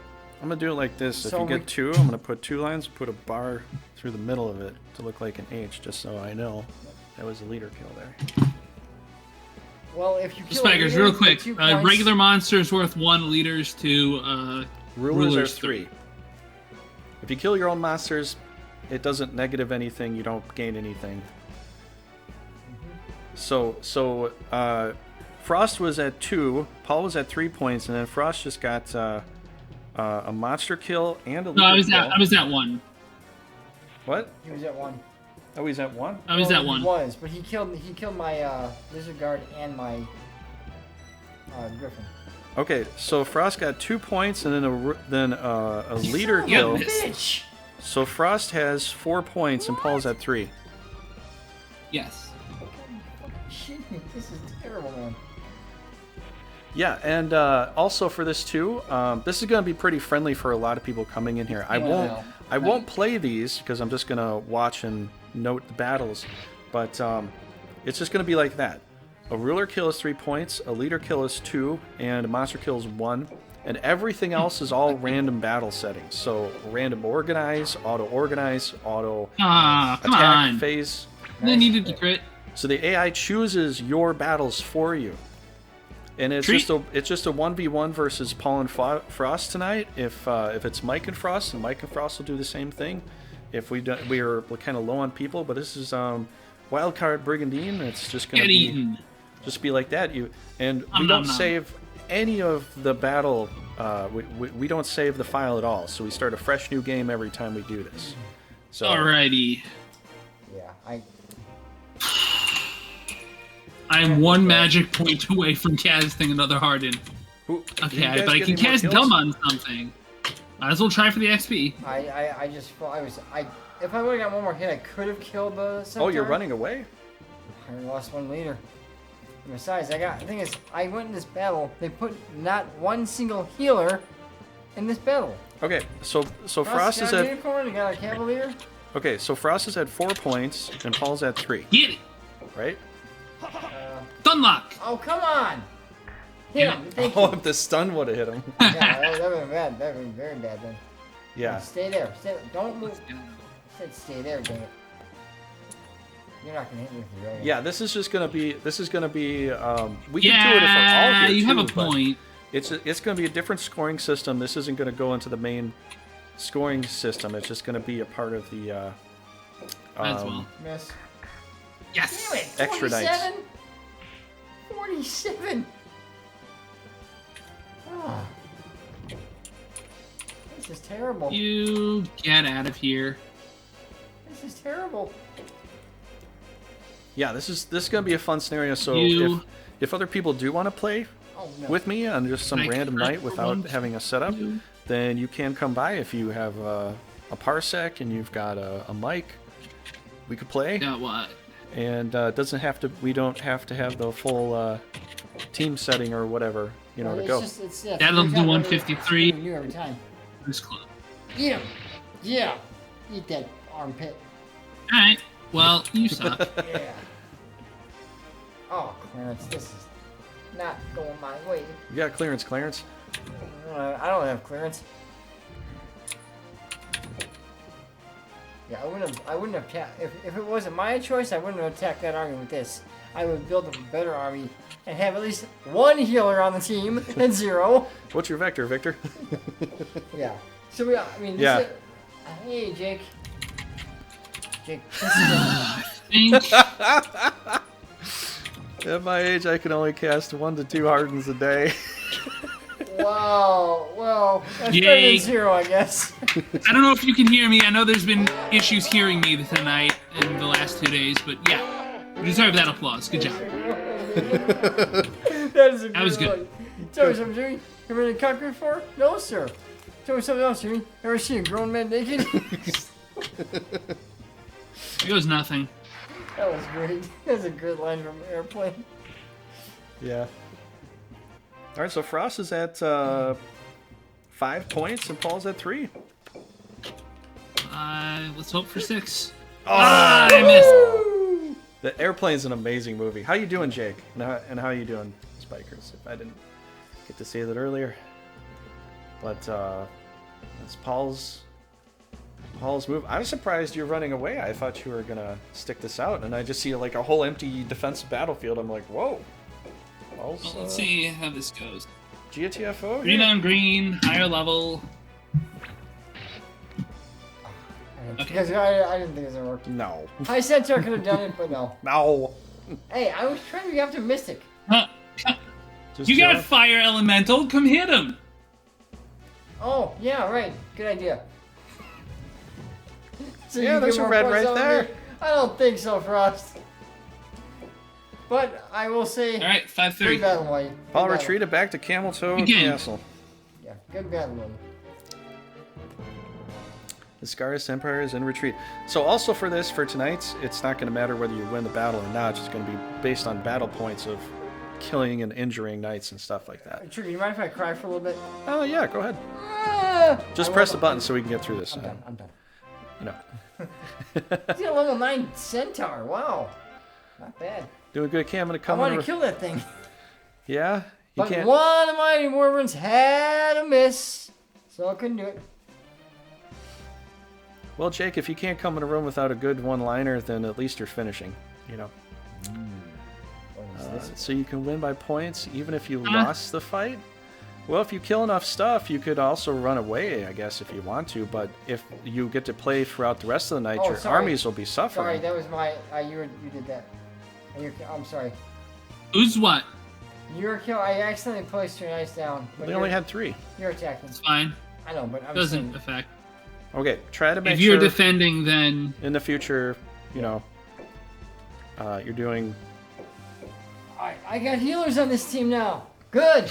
I'm gonna do it like this. So if you we- get 2, I'm gonna put 2 lines, put a bar through the middle of it to look like an H, just so I know that was a leader kill there. Well, if you kill Spikers, a leader, real you quick. get 2 points. Regular monsters worth 1, leaders to Rulers are 3. 3. If you kill your own monsters, it doesn't negative anything. You don't gain anything. So Frost was at 2, Paul was at 3 points, and then Frost just got a monster kill and a leader No, I was kill. at 1. What? He was at 1. Oh, he's at 1? Oh, he's Well, at 1. He was, but he killed my lizard guard and my griffin. Okay, so Frost got 2 points, and then a leader Son kill. of a bitch! So Frost has 4 points, and Paul's at 3. Yes. Shit, this is terrible, man. Yeah, and also for this too, this is going to be pretty friendly for a lot of people coming in here. I won't play these because I'm just going to watch and note the battles, but it's just going to be like that. A ruler kill is 3 points, a leader kill is 2, and a monster kill is 1, and everything else is all random battle settings. So random organize, auto Come attack on. phase. They needed to crit. So the AI chooses your battles for you. And it's just a 1v1 versus Paul and Frost tonight. If it's Mike and Frost will do the same thing. If we are kind of low on people, but this is wildcard Brigandine. It's just gonna be like that. We don't save any of the battle. We don't save the file at all. So we start a fresh new game every time we do this. So Alrighty. Yeah, I'm 1 magic point away from casting another Harden. Okay, but I can cast Dumb on something. Might as well try for the XP. if I would have got one more hit, I could have killed the centaur. Oh, you're running away? I lost 1 leader. And besides, the thing is, I went in this battle, they put not one single healer in this battle. Okay, so Frost is got a at unicorn, you got a cavalier. okay, so Frost is at 4 points and Paul's at 3, Get it! right? Stunlock! Oh, come on! Hit him, thank you. Oh, if the stun would have hit him. Yeah, that would have been bad. That would have been very bad then. Yeah. Stay there. Don't move. I said stay there, dang it. You're not gonna hit me with the dragon. Yeah, this is gonna be. We can do it if we're all Yeah, here you too, have a but point. It's gonna be a different scoring system. This isn't gonna go into the main scoring system. It's just gonna be a part of the. Might as well. Miss. Yes! Damn it! Extra dice. 47. Oh. This is terrible. You get out of here. This is terrible. Yeah, this is gonna be a fun scenario. So You- if other people do want to play Oh no. with me on just some Can I random correct night for without one? having a setup, You- then you can come by if you have a parsec and you've got a mic. We could play. Got what? And it doesn't have to. We don't have to have the full team setting or whatever, to go. That'll do 153. New every time. This close. Eat him. Yeah. Eat that armpit. Alright. Well, you suck. Yeah. Oh, Clarence, this is not going my way. You got clearance. I don't have clearance. Yeah, I wouldn't have if it wasn't my choice, I wouldn't have attacked that army with this. I would build a better army and have at least 1 healer on the team and 0. What's your vector, Victor? Yeah. So Yeah. Hey, Jake. Jake, At my age, I can only cast 1 to 2 Hardens a day. Wow. Well, that's better Yay. than 0, I guess. I don't know if you can hear me. I know there's been issues hearing me tonight in the last 2 days, but yeah. You deserve that applause. Good job. That is a good That was good. one. Tell me something, Jimmy. You ever been in concrete before? No, sir. Tell me something else, Jimmy. Ever seen a grown man naked? It goes nothing. That was great. That's a good line from Airplane. Yeah. All right, so Frost is at 5 points and Paul's at 3. Let's hope for 6. Oh, I missed. The Airplane's an amazing movie. How you doing, Jake? And how you doing, Spikers? If I didn't get to say that earlier. But that's Paul's move. I was surprised you're running away. I thought you were gonna stick this out, and I just see like a whole empty defensive battlefield. I'm like, whoa. Well, let's see how this goes. GTFO? Green on green, higher level. Because I didn't think it was gonna work. No. High Centaur could have done it, but no. No. Hey, I was trying to be optimistic. Just You got chilling. fire elemental. Come hit him. Oh, yeah, right. Good idea. So Yeah, you there's get a more red points right on there. me. I don't think so, Frost. But I will say, All right, good 5-3. battle, White. Good Paul battle. retreated back to Camel Toe Again. Castle. Yeah, good battle, White. The Scarus Empire is in retreat. So also for this, for tonight's, it's not going to matter whether you win the battle or not. It's just going to be based on battle points of killing and injuring knights and stuff like that. Trigger, you mind if I cry for a little bit? Oh yeah, go ahead. Ah! Just press the button so we can get through this. I'm done. I'm done. You know, He's got a level 9 centaur. Wow. Not bad. doing good, Cam. I'm gonna I come. want to in. kill that thing. Yeah, you But can't. one of my wyverns had a miss, so I couldn't do it. Well, Jake, if you can't come in a room without a good one-liner, then at least you're finishing. You know. What is this? So you can win by points even if you lost the fight. Well, if you kill enough stuff, you could also run away, I guess, if you want to. But if you get to play throughout the rest of the night, Oh, your sorry. armies will be Sorry, suffering. that was my. You did that. I'm sorry. Who's what? You were killed. I accidentally placed your dice down. But They only had 3. You're attacking. It's fine. I know, but I'm Doesn't saying. affect. Okay, try to make If you're sure defending, then in the future, you know, you're doing. I got healers on this team now. Good.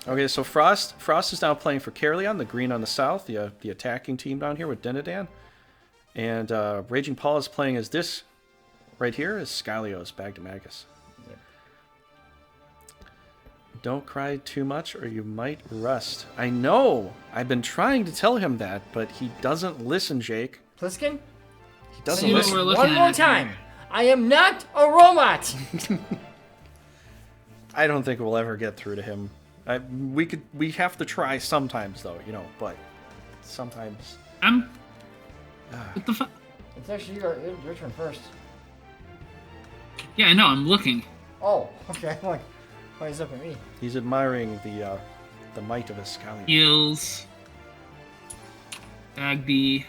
Okay, so Frost is now playing for Caerleon, the green on the south, the attacking team down here with Dinadan. And Raging Paul is playing as this right here, is Skylios, Bagdemagus. Yep. Don't cry too much or you might rust. I know! I've been trying to tell him that, but he doesn't listen, Jake. Pliskin? He doesn't See what listen. we're looking One more at time. here. I am not a robot. I don't think we'll ever get through to him. We have to try sometimes, though, you know, but sometimes... I'm. What the fuck? It's actually your turn first. Yeah, I know. I'm looking. Oh, okay. I'm like, why is up at me? He's admiring the might of his scallion. Heals. Bagby.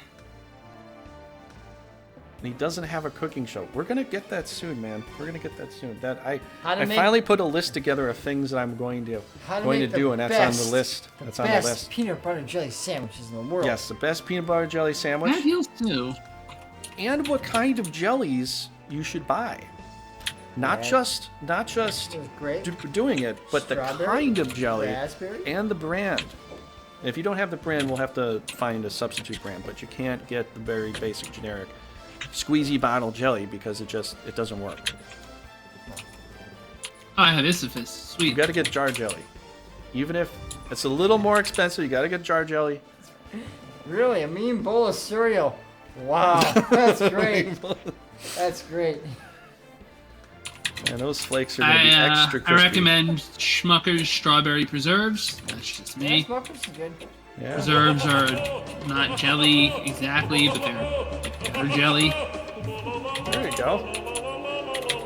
And he doesn't have a cooking show. We're gonna get that soon, man. We're gonna get that soon. I make- finally put a list together of things that I'm going to How to do, make the and that's on the best- list. That's on the Best list. peanut butter jelly sandwiches in the world. Yes, the best peanut butter jelly sandwich, That heals too. and what kind of jellies you should buy. Not Yeah. just It was great. doing it, but Strawberry, the kind of jelly raspberry. and the brand. If you don't have the brand, we'll have to find a substitute brand, but you can't get the very basic generic squeezy bottle jelly because it doesn't work. Oh, I have Isifis. You Sweet. got to get jar jelly. Even if it's a little more expensive, you got to get jar jelly. Really, a mean bowl of cereal. Wow, that's great. That's great. And those flakes are going to be extra I crispy. recommend Schmucker's Strawberry Preserves. That's just me. Yeah, Smuckers is good. Yeah. Preserves are not jelly exactly, but they're jelly. There you go.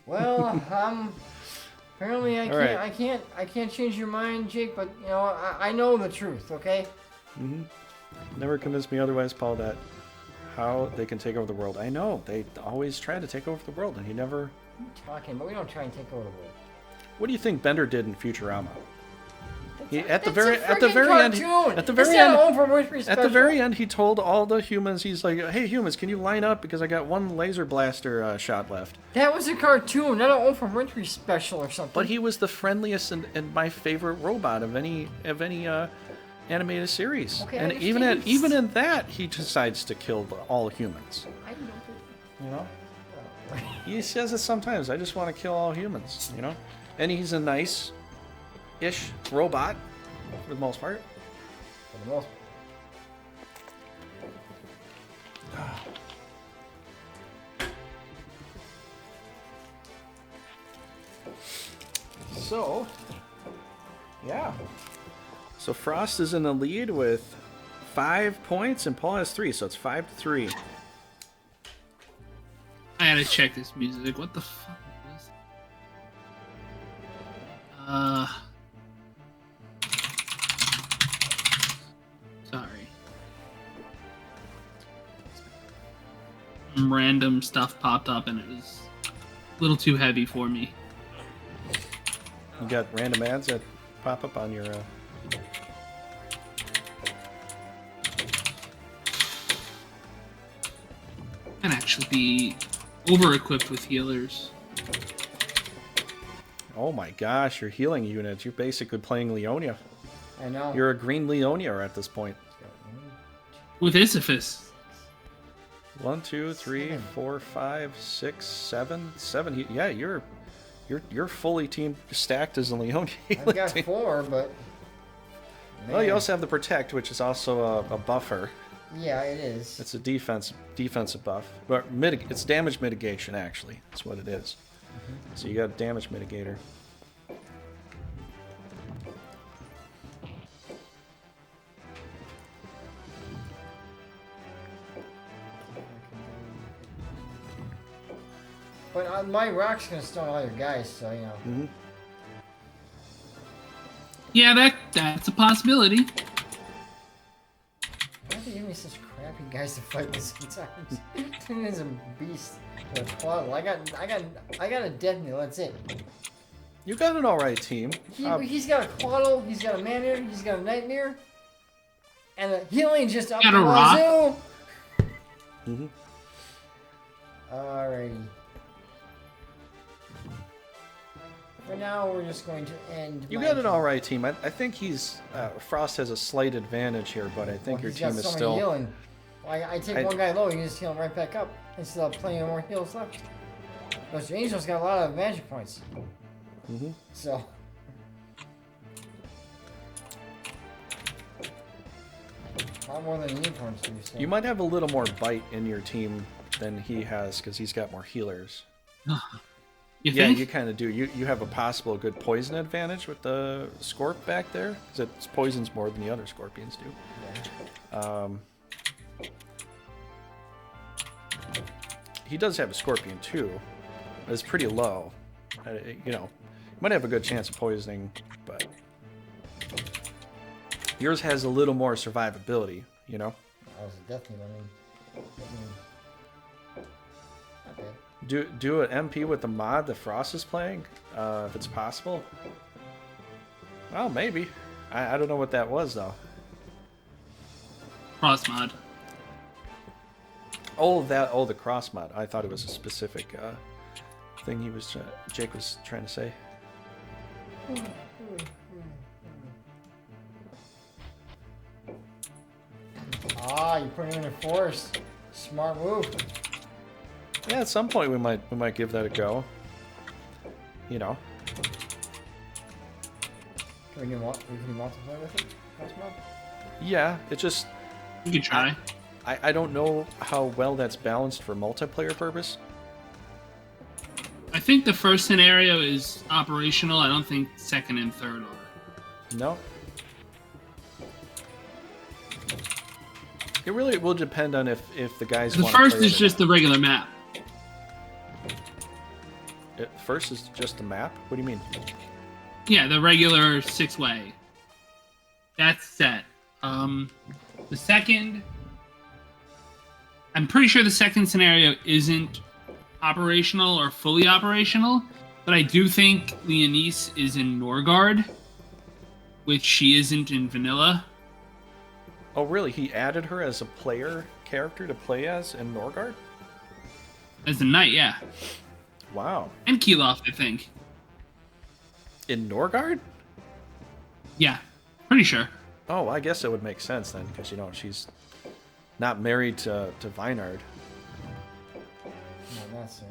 Well, apparently All right. I can't change your mind, Jake. But you know, I know the truth. Okay. Never convinced me otherwise, Paul, that how they can take over the world. I know. They always try to take over the world, and he never... Talking, but we don't try and take over the world. What do you think Bender did in Futurama? He, That's at the a very friggin' end, cartoon. at the It's very not end, Home from Winfrey at the special. very end, he told all the humans, he's like, "Hey humans, can you line up because I got one laser blaster shot left." That was a cartoon, not a Home from Winfrey special or something. But he was the friendliest and my favorite robot of any animated series. Okay, I and understand. even in that, he decides to kill all humans. I know. You know, he says it sometimes. I just want to kill all humans. You know, and he's a nice-ish robot for the most part. For the most. So, yeah. So Frost is in the lead with 5 points, and Paul has 3, so it's 5-3. I gotta check this music. What the fuck is this? Sorry. Some random stuff popped up and it was a little too heavy for me. You got random ads that pop up on your. Can actually be over-equipped with healers. Oh my gosh, your healing units. You're basically playing Leonia. I know. You're a green Leonia at this point. With Isiphus. 1, 2, 3, 4, 5, 6, 7. 7. Yeah, you're fully team stacked as a Leonia. I've got 4, but. Well, you man. also have the protect, which is also a buffer. Yeah, it is. It's a defensive buff, but it's damage mitigation actually. That's what it is. So you got a damage mitigator. But my rock's gonna stun all your guys, so you know. Mm-hmm. Yeah, that's a possibility. Why do they give me such crappy guys to fight with sometimes? Dude is a beast. With a Twaddle. I got a death meal. That's it. You got an alright team. He's got a Twaddle. He's got a man-eater. He's got a nightmare. And the healing just up Got the a rock. wazoo. Mm-hmm. Alrighty. For now, we're just going to end. You my got an turn. alright team. I think he's Frost has a slight advantage here, but I think Well, your he's got team is so many still. healing. I take one guy low, you just heal him right back up instead of plenty of more heals left. Because your Angel's got a lot of magic points. Mm-hmm. So. A lot more than unicorns do. So. You might have a little more bite in your team than he has because he's got more healers. You Yeah, think? you kind of do. You have a possible good poison advantage with the Scorp back there because it poisons more than the other Scorpions do. Yeah. He does have a Scorpion too, but it's pretty low. You know, might have a good chance of poisoning, but yours has a little more survivability. You know. That was definitely, not bad. Do an MP with the mod that Frost is playing, if it's possible. Well, maybe. I don't know what that was though. Cross mod. Oh, the cross mod. I thought it was a specific thing Jake was trying to say. Ah, you put him in a force. Smart move. Yeah, at some point we might give that a go. You know. Can we do multiplayer with it? Cosmo? Yeah, it just You can try. I don't know how well that's balanced for multiplayer purpose. I think the first scenario is operational. I don't think second and third are. No. It really will depend on if the guys. The wanna first play is it or just the regular map. First is just the map? What do you mean? Yeah, the regular 6-way. That's set. The second... I'm pretty sure the second scenario isn't operational or fully operational, but I do think Leonise is in Norgard, which she isn't in Vanilla. Oh, really? He added her as a player character to play as in Norgard? As the knight, yeah. Wow. And Keeloff, I think. In Norgard? Yeah, pretty sure. Oh, I guess it would make sense then, because, you know, she's not married to Vinard. No, that's it.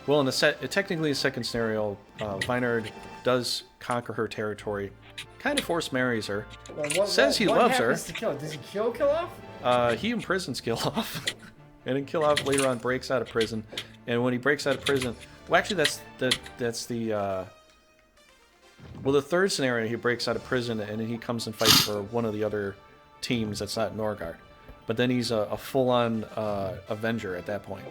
Well, in technically the second scenario, Vinard does conquer her territory, kind of force marries her. Well, Says he loves her. To kill? Does he kill off? He imprisons Killoff. And then Killoff later on breaks out of prison. And when he breaks out of prison... Well, actually, that's the... Well, the third scenario, he breaks out of prison and then he comes and fights for one of the other teams that's not Norgard. But then he's a full-on Avenger at that point.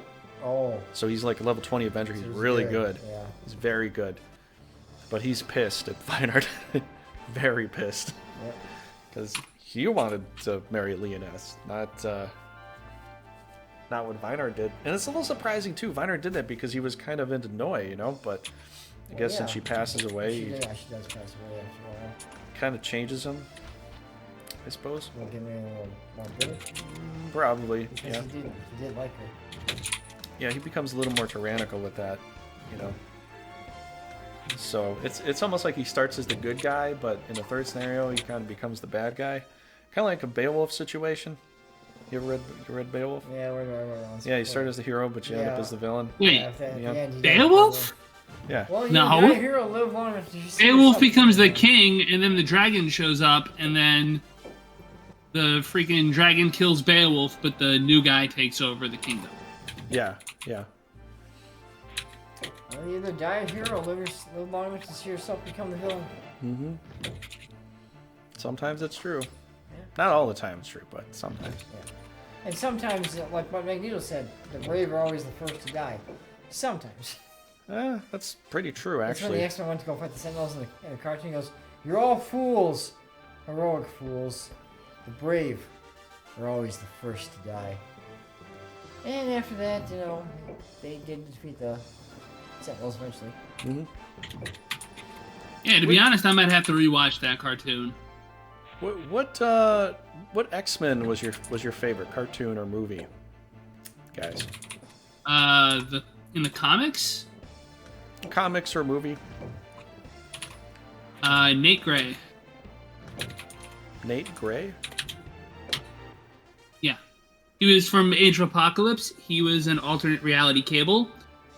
Oh. So he's like a level 20 Avenger. He's really good. Yeah. He's very good. But he's pissed at Vinard. Very pissed. Yep. Because he wanted to marry Leoness, not what Vinard did. And it's a little surprising, too. Vinard did that because he was kind of into Noi, you know? But I guess since she passes away, She does pass away after a while. kind of changes him. I suppose. Will give me a little more bitter. Probably, Because yeah. he did like her. Yeah, he becomes a little more tyrannical with that, you know. So it's almost like he starts as the good guy, but in the third scenario, he kind of becomes the bad guy. Kind of like a Beowulf situation. You read Beowulf? Yeah, we're Yeah, you start as the hero, but you end up Yeah. as the villain. Wait, At the Yeah. end, you Beowulf? Yeah. Well, you No. got a hero live long enough to see Beowulf yourself becomes the become king, and then the dragon shows up, and then the freaking dragon kills Beowulf, but the new guy takes over the kingdom. Yeah, yeah. Well, you either die a hero or live long enough to see yourself become the villain. Mm-hmm. Sometimes it's true. Not all the time it's true, but sometimes. And sometimes, like what Magneto said, the brave are always the first to die. Sometimes. That's pretty true, That's when the actually. X-Men went to go fight the Sentinels in the cartoon. He goes, "You're all fools, heroic fools. The brave are always the first to die." And after that, you know, they did defeat the Sentinels eventually. Mm-hmm. Yeah, to be honest, I might have to rewatch that cartoon. What X-Men was your favorite cartoon or movie, guys? In the comics, Comics or movie? Nate Gray. Nate Gray? Yeah, he was from Age of Apocalypse. He was an alternate reality Cable,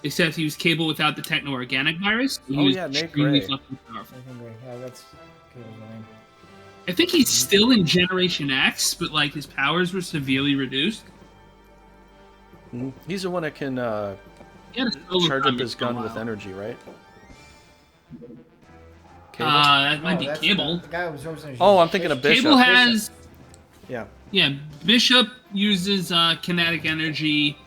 except he was Cable without the techno-organic virus. He Oh, was yeah, Nate extremely Gray. fucking powerful. Yeah, that's Cable's name. I think he's still in Generation X, but like his powers were severely reduced. Mm-hmm. He's the one that can He had a solo charge up comic his for a gun with while. energy, right? Cable? That might be that's Cable. The guy who absorbs energy. Oh, I'm thinking of Bishop. Cable has, Yeah. yeah, Bishop uses kinetic energy,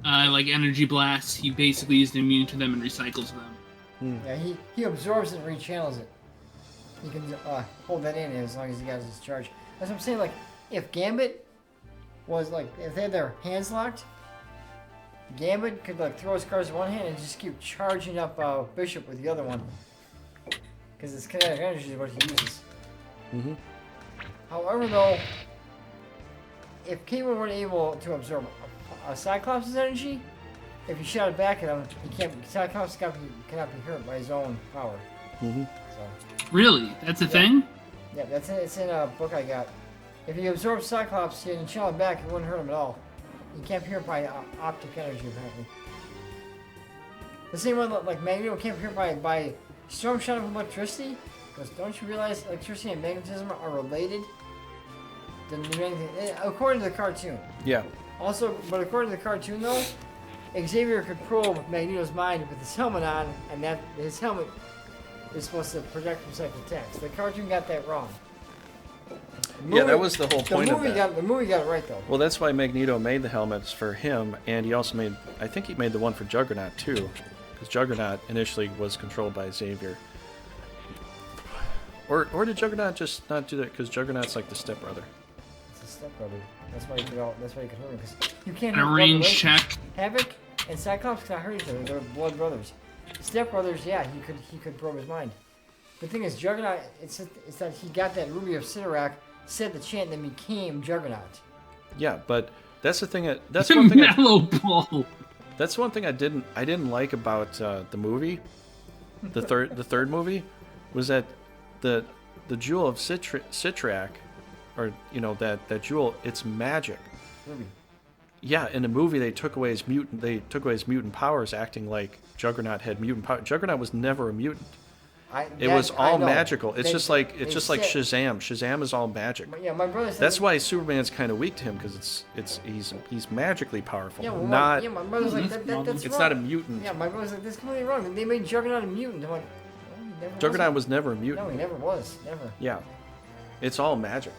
like energy blasts. He basically is immune to them and recycles them. Yeah, he absorbs it and rechannels it. He can hold that in as long as he has his charge. That's what I'm saying. Like, if Gambit was like, if they had their hands locked, Gambit could like throw his cards in one hand and just keep charging up Bishop with the other one. Because his kinetic energy is what he uses. Mm-hmm. However, though, if Cable weren't able to absorb a Cyclops' energy, if you shot it back at him, Cyclops cannot be hurt by his own power. Mm-hmm. So, Really? That's a thing? yeah, it's in a book I got. If he absorbs Cyclops and shot it back, it wouldn't hurt him at all. He can't be hurt by optic energy, apparently. The same way like Magneto can't be hurt by storm shot of electricity. Because don't you realize electricity and magnetism are related? According to the cartoon. Yeah. Also, but according to the cartoon though, Xavier could probe Magneto's mind with his helmet on, and that his helmet is supposed to protect from psychic attacks. The cartoon got that wrong. Yeah, that was the whole point of that. The movie got it right though. Well, that's why Magneto made the helmets for him, and he also made, I think he made the one for Juggernaut too, because Juggernaut initially was controlled by Xavier. Or did Juggernaut just not do that because Juggernaut's like the stepbrother? It's a stepbrother. That's why you could hurt him because you can't An have blood arranged relations. check. Havoc and Cyclops cannot hurt each other. They're blood brothers. Stepbrothers, yeah, he could probe his mind. The thing is, Juggernaut, it's that he got that Ruby of Sidorak, said the chant, then became Juggernaut. Yeah, but that's the thing. That's one thing. Mellow ball. That's one thing I didn't like about the movie, the third movie, was that the jewel of Citrak, or you know that jewel, it's magic. Ruby. Yeah, in the movie they took away his mutant powers, acting like Juggernaut had mutant power. Juggernaut was never a mutant. It was all magical. It's just like Shazam. Shazam is all magic. Yeah, my brother said That's why Superman's kind of weak to him because he's magically powerful. Yeah, well, not my brother's like that's it's wrong. not a mutant. Yeah, my brother's like that's completely wrong. They made Juggernaut a mutant. I'm like, well, he never Juggernaut was. was never a mutant. No, he never was. Never. Yeah, it's all magic.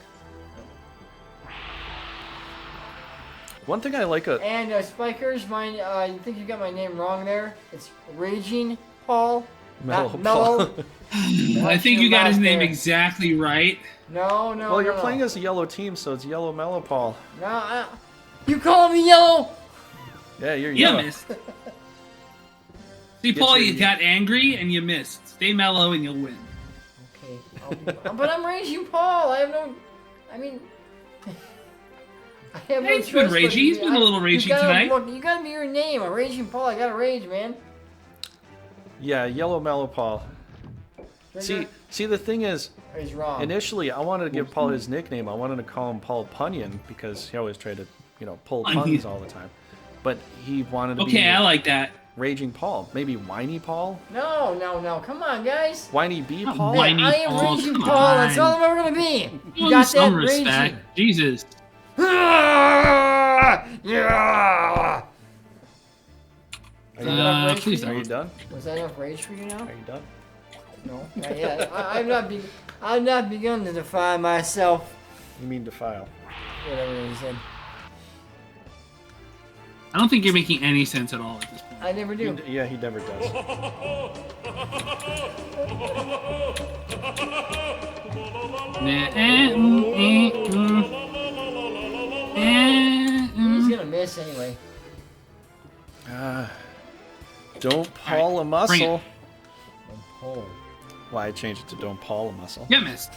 One thing I like And Spikers, mine. You think you got my name wrong there? It's Raging Paul. Not Mellow. I think you got his name exactly right. No. Well, you're playing as a yellow team, so it's Yellow Mellow Paul. No, you call me yellow. Yeah, you're You yellow. missed. See, Paul, your- you got angry and you missed. Stay mellow and you'll win. Okay, but I'm Raging Paul. I have no. I mean, I have no He's been choice but ragey. to He's be- been a little you ragey gotta tonight. Look, you gotta be your name. A Raging Paul. I gotta rage, man. Yeah, Yellow Mellow Paul. Trigger See, the thing is, is wrong. initially I wanted to give Paul his nickname. I wanted to call him Paul Punyon because he always tried to, pull puns all the time. But he wanted to be Okay, I like that. Raging Paul. Maybe Whiny Paul? No. Come on, guys. Whiny B Not Paul? Hey, Whiny I am Paul, Raging come Paul. That's on. all I'm ever gonna be. You Give got him some that respect. raging? Jesus. Yeah. Please Are you don't. done? Was that enough rage for you now? Are you done? No, not yet. I've not begun to define myself. You mean defile. Whatever he said. I don't think you're making any sense at all at this point. I never do. Yeah, he never does. He's gonna miss anyway. Don't Paul a bring muscle. it. Oh. Why I changed it to don't Paul a muscle. Yeah, missed.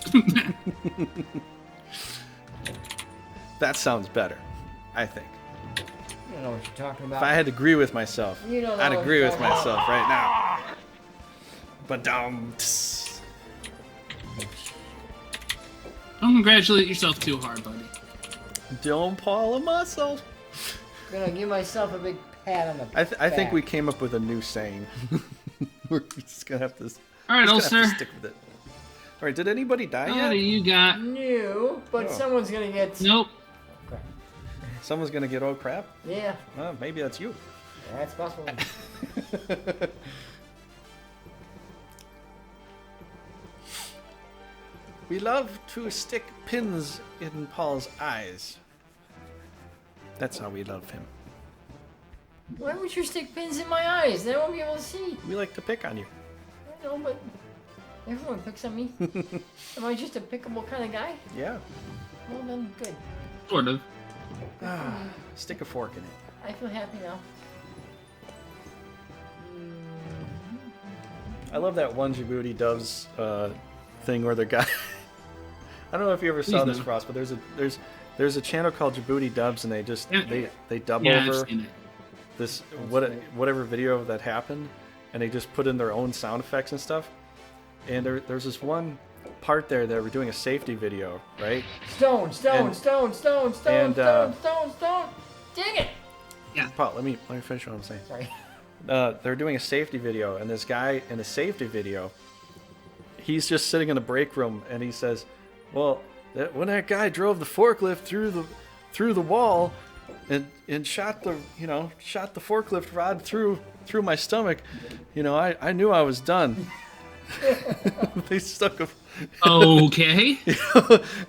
That sounds better, I think. You don't know what you're talking If about. I had to agree with myself, You don't know I'd what agree you're with talking myself right now. But Don't congratulate yourself too hard, buddy. don't Paul a muscle. I'm gonna give myself a big pat on the I think back. we came up with a new saying. We're just gonna have to. All right, just gonna have Ulster. to stick with it. All right, did anybody die What do yet? you got? New, but Oh. someone's gonna get. Nope. Okay. Someone's gonna get oh crap. Yeah, Maybe that's you. that's possible. We love to stick pins in Paul's eyes. That's how we love him. Why would you stick pins in my eyes? Then I won't be able to see. We like to pick on you. I know, but everyone picks on me. Am I just a pickable kind of guy? Yeah. Well, then good. Sort of. Stick a fork in it. I feel happy now. I love that one Djibouti Doves thing where the guy. I don't know if you ever saw Please this, no. Ross, but there's a channel called Djibouti Dubs, and they just they dub Yeah, I've over seen it. this whatever video that happened, and they just put in their own sound effects and stuff. And there's this one part there that we're doing a safety video, right? Stone. And- Dang it! Paul, let me finish what I'm saying. Sorry. They're doing a safety video, and this guy in the safety video, he's just sitting in the break room, and he says, "Well, when that guy drove the forklift through the wall, and shot the forklift rod through my stomach, I knew I was done." They stuck a. Okay.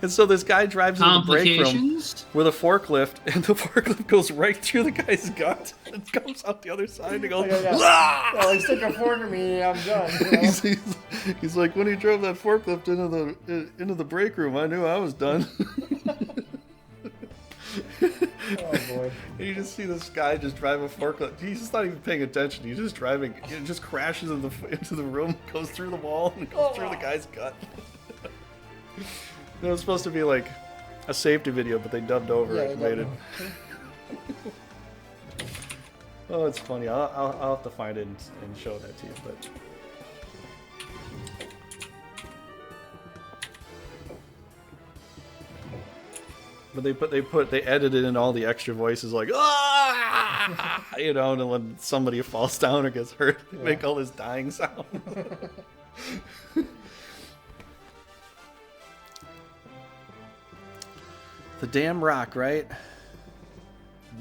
And so this guy drives into the break room Complications. with a forklift, and the forklift goes right through the guy's gut and comes out the other side and goes. "Ah!" Well, he stuck a fork in me and I'm done. You know? He's like, when he drove that forklift into the break room, I knew I was done. Oh boy. And you just see this guy just drive a forklift. He's just not even paying attention. He's just driving. It just crashes into the room, goes through the wall, and goes through the guy's gut. It was supposed to be like a safety video, but they dubbed over Yeah, it and they made it. Oh, it's funny. I'll have to find it and show that to you. But they edited in all the extra voices like and when somebody falls down or gets hurt, they make all this dying sound. The damn rock, right?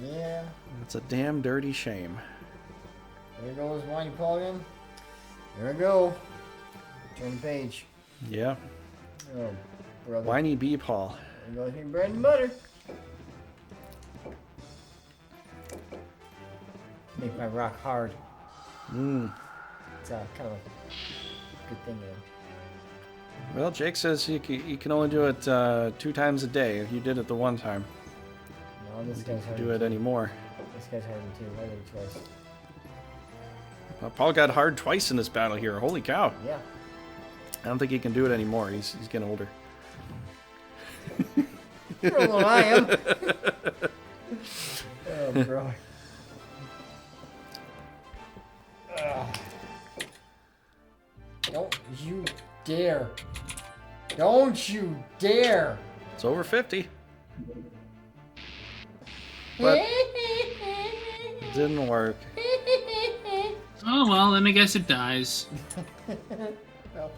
Yeah. It's a damn dirty shame. There goes Whiny Paul again. There we go. Turn the page. Yeah. Oh, brother. Whiny bee Paul. There goes me bread and butter. Make my rock hard. It's kind of a good thing there. Well, Jake says you can only do it 2 times a day. You did it the one time. No, this guy's hard. Do it anymore. This guy's hard too. I did it twice. Paul got hard twice in this battle here. Holy cow. Yeah. I don't think he can do it anymore. He's getting older. You don't know what I am. Oh, bro. Don't you dare. Don't you dare. It's over 50. But didn't work. Oh well, then I guess it dies. Well,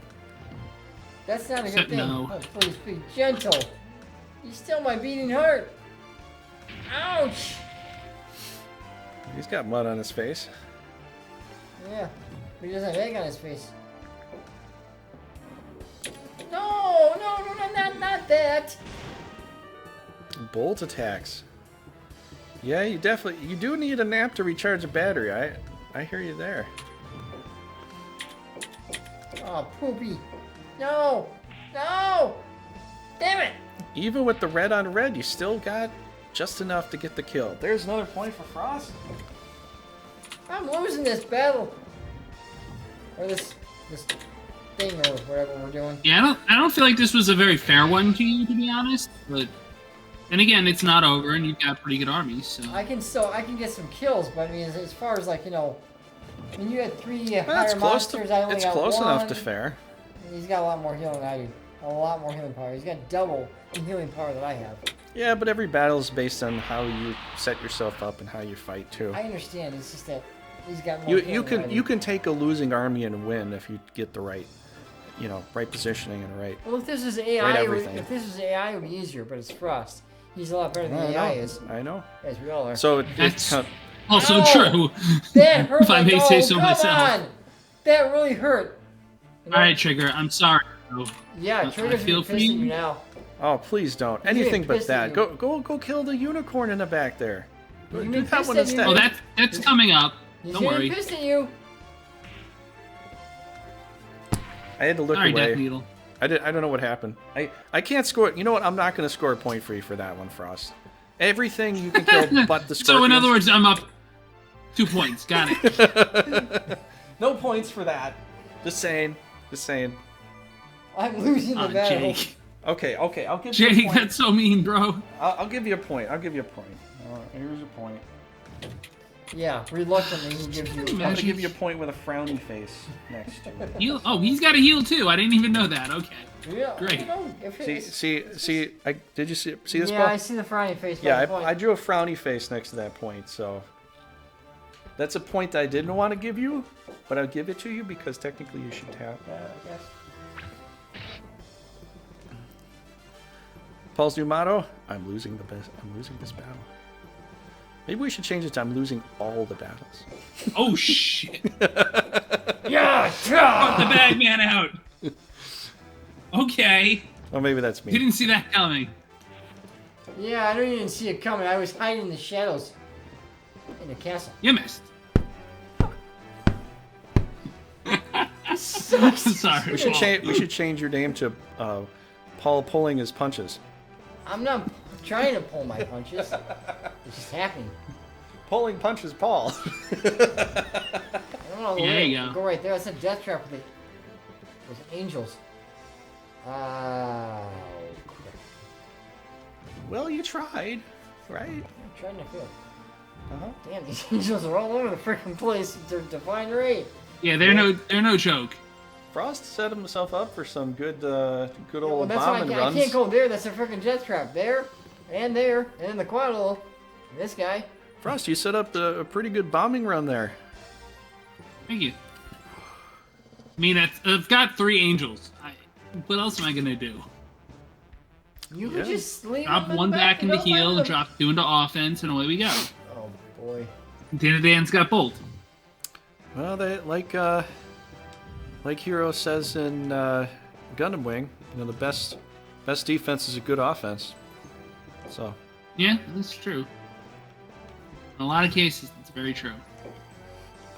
that's not a good Except thing. no. Oh, please be gentle. You still my beating heart. Ouch. He's got mud on his face. Yeah, but he doesn't have egg on his face. No, not that. Bolt attacks. Yeah, you do need a nap to recharge a battery. I hear you there. Oh, poopy. No. Damn it. Even with the red on red, you still got just enough to get the kill. There's another point for Frost. I'm losing this battle. Or this thing or whatever we're doing. Yeah, I don't feel like this was a very fair one to you, to be honest. But and again, it's not over, and you've got pretty good armies. So I can get some kills, but I mean, as far as like, you know, I mean, you had 3 Well, higher it's close to, monsters. I only it's got close 1. enough to fair. He's got a lot more healing than I do. A lot more healing power. He's got double the healing power that I have. Yeah, but every battle is based on how you set yourself up and how you fight too. I understand. It's just that he's got more. You can take a losing army and win if you get the right, right positioning and right. Well, if this was AI, Right it everything. would be easier. But it's Frost. He's a lot better than AI is, I know. as we all are. So that's it's also Ow! true. That hurt. If I may say so come myself. on! That really hurt. You know? All right, Trigger. I'm sorry. Bro. Yeah, I Trigger's feel gonna for piss at you. you now. Oh, please don't. He's getting Anything but pissed at that. you. Go kill the unicorn in the back there. He's Do getting that pissed one at you. instead. Oh, that's coming up. He's Don't getting worry. pissed at you. I had to look Sorry, away. Death Needle. I don't know what happened. I can't score. You know what? I'm not going to score a point for you for that one, Frost. Everything you can kill but the scorpions. So in other words, I'm up 2 points. Got it. No points for that. Just saying. I'm losing the battle. Jake. Okay. I'll give you a Jake, point. that's so mean, bro. I'll give you a point. Here's your point. Yeah, reluctantly he gives you. I'm going to give you a point with a frowny face next to it. Heal. Oh, he's got a heal too. I didn't even know that. Okay. Yeah, Great. You know, if it's, See. Did you see this? yeah, Paul? I see the frowny face. by Yeah, the point. I drew a frowny face next to that point, so that's a point I didn't want to give you, but I'll give it to you because technically you should tap. I guess. Paul's new motto: I'm losing this battle. Maybe we should change it to I'm losing all the battles. Oh shit. Yeah, Put the Bagman out. Okay. Oh, maybe that's me. Didn't see that coming. yeah, I don't even see it coming. I was hiding in the shadows in the castle. You missed. Sucks. Sorry. We should Paul. We should change your name to Paul pulling his punches. I'm not trying to pull my punches. It's just happening. Pulling punches, Paul. I don't know. Yeah, there you go. Go right there. That's a death trap with those angels. Crap. Well, you tried, right? I'm trying to feel. Uh-huh. Damn, these angels are all over the freaking place. They're divine rate. Yeah, they're no joke. Frost set himself up for some good Well, old that's why bombing I runs. can't go there. That's a freaking death trap. There, and then the quadrille. And this guy. Frost, you set up a pretty good bombing run there. Thank you. I mean, I've got 3 angels. What else am I gonna do? You Yeah. could just leave Drop him in one the back into and heal, don't and fight drop 2 into offense, and away we go. him. Oh boy. Dan's got bolt. Well, they like Hero says in Gundam Wing, the best defense is a good offense. So Yeah, that's true. In a lot of cases, it's very true.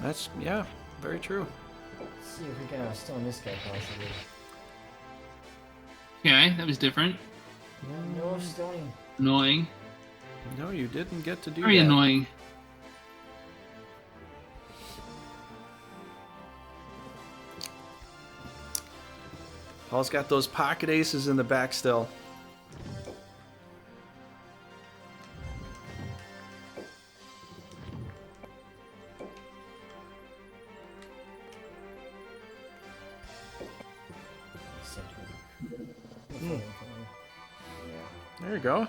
that's very true. Let's see if we can stone this guy possibly. Okay, that was different. No stoning. Annoying. No, you didn't get to do Very that. annoying. Paul's got those pocket aces in the back still. There you go.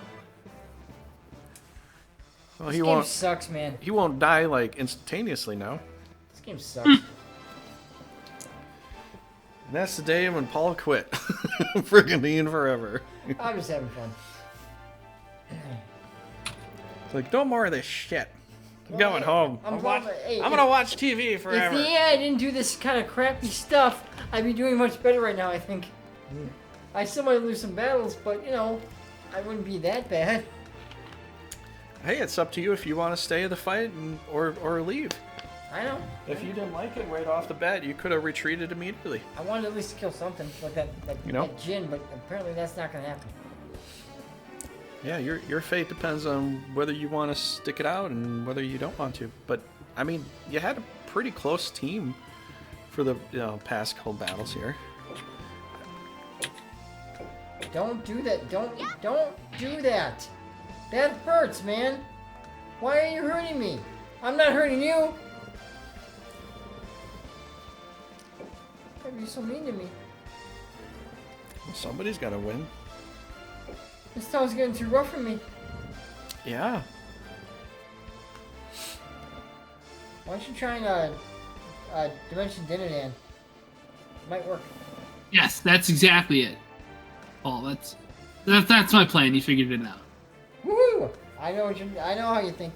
Well, This he game won't. sucks, man. He won't die like instantaneously now. This game sucks. And that's the day when Paul quit. Brigandine forever. I'm just having fun. It's like, no more of this shit. I'm going home. I'm I'm gonna watch TV forever. If the AI didn't do this kind of crappy stuff, I'd be doing much better right now, I think. I still might lose some battles, but, you know, I wouldn't be that bad. Hey, it's up to you if you want to stay in the fight or leave. I know. If you didn't like it right off the bat, you could have retreated immediately. I wanted at least to kill something, like that Jin, but apparently that's not going to happen. Yeah, your fate depends on whether you want to stick it out and whether you don't want to. But, I mean, you had a pretty close team for the past couple battles here. Don't do that. Don't do that. That hurts, man. Why are you hurting me? I'm not hurting you. Why are you so mean to me? Somebody's got to win. This town's getting too rough for me. Yeah. Why don't you try and Dimension Dinadan? It might work. Yes, that's exactly it. Paul, that's my plan. You figured it out. Woohoo! I know how you think.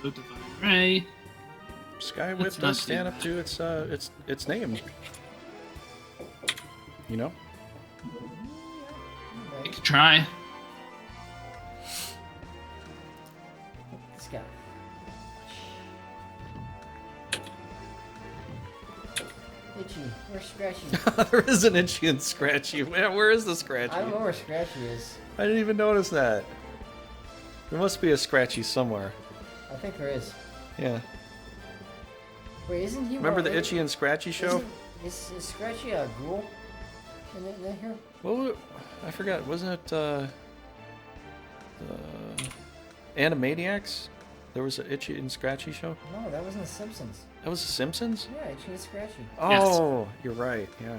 Divine Ray. Skywith does stand up to its name. You know? I could try. This guy. Itchy. Where's Scratchy? There is an Itchy and Scratchy. Where is the Scratchy? I don't know where Scratchy is. I didn't even notice that. There must be a Scratchy somewhere. I think there is. Yeah. Wait, isn't he? Remember the Itchy and Scratchy show? Is Scratchy a ghoul? In here? Well, I forgot. Wasn't it Animaniacs? There was an Itchy and Scratchy show? No, that wasn't The Simpsons. That was The Simpsons? Yeah, Itchy and Scratchy. Oh, you're right. Yeah.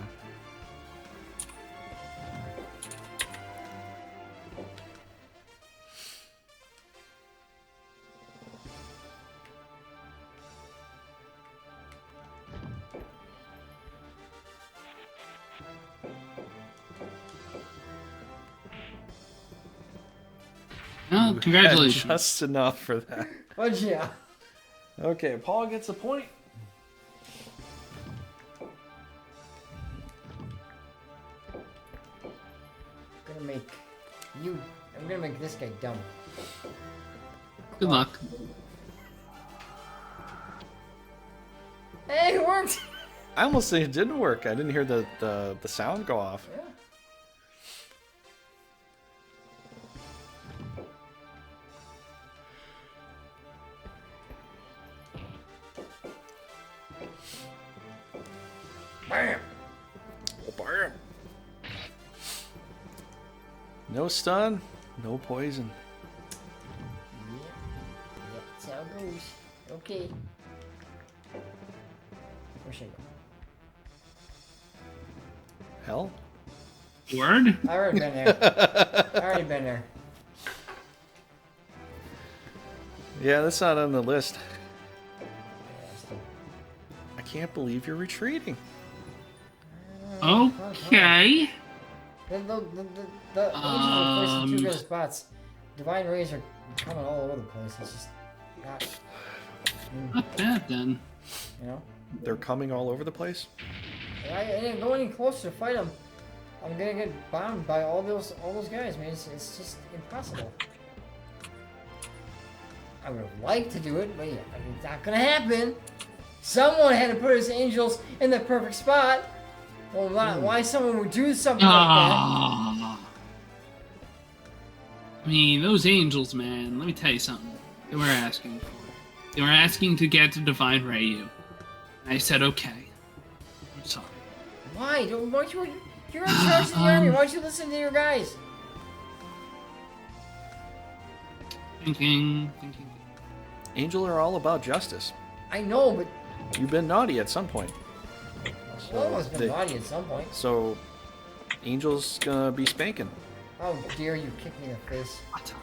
Oh, congratulations. Just enough for that. Oh yeah. Okay, Paul gets a point. I'm gonna make this guy dumb. Good luck. Hey, it worked! I almost think it didn't work. I didn't hear the sound go off. Yeah. Bam! Bam! No stun, no poison. Yep, that's how it goes. Okay. Where should I go? Hell? Word? I already been there. I already been there. Yeah, that's not on the list. Yeah, still. I can't believe you're retreating. Okay. The angels are placed in two good spots. Divine rays are coming all over the place. It's just not, Not bad then. you know. They're coming all over the place? And I didn't go any closer to fight them. I'm gonna get bombed by all those guys, man. It's just impossible. I would have liked to do it, but yeah, it's not gonna happen. Someone had to put his angels in the perfect spot. Well, why someone would do something like that? Ah. I mean, those angels, man, let me tell you something. They were asking for it. They were asking to get to Divine Ray you. And I said, okay. I'm sorry. Why? You're in charge of the army. Why don't you listen to your guys? Thinking. Angel are all about justice. I know, but You've been naughty at some point. Lomo's been they- naughty at some point. So, Angel's gonna be spanking. How dare you kick me in the face? What?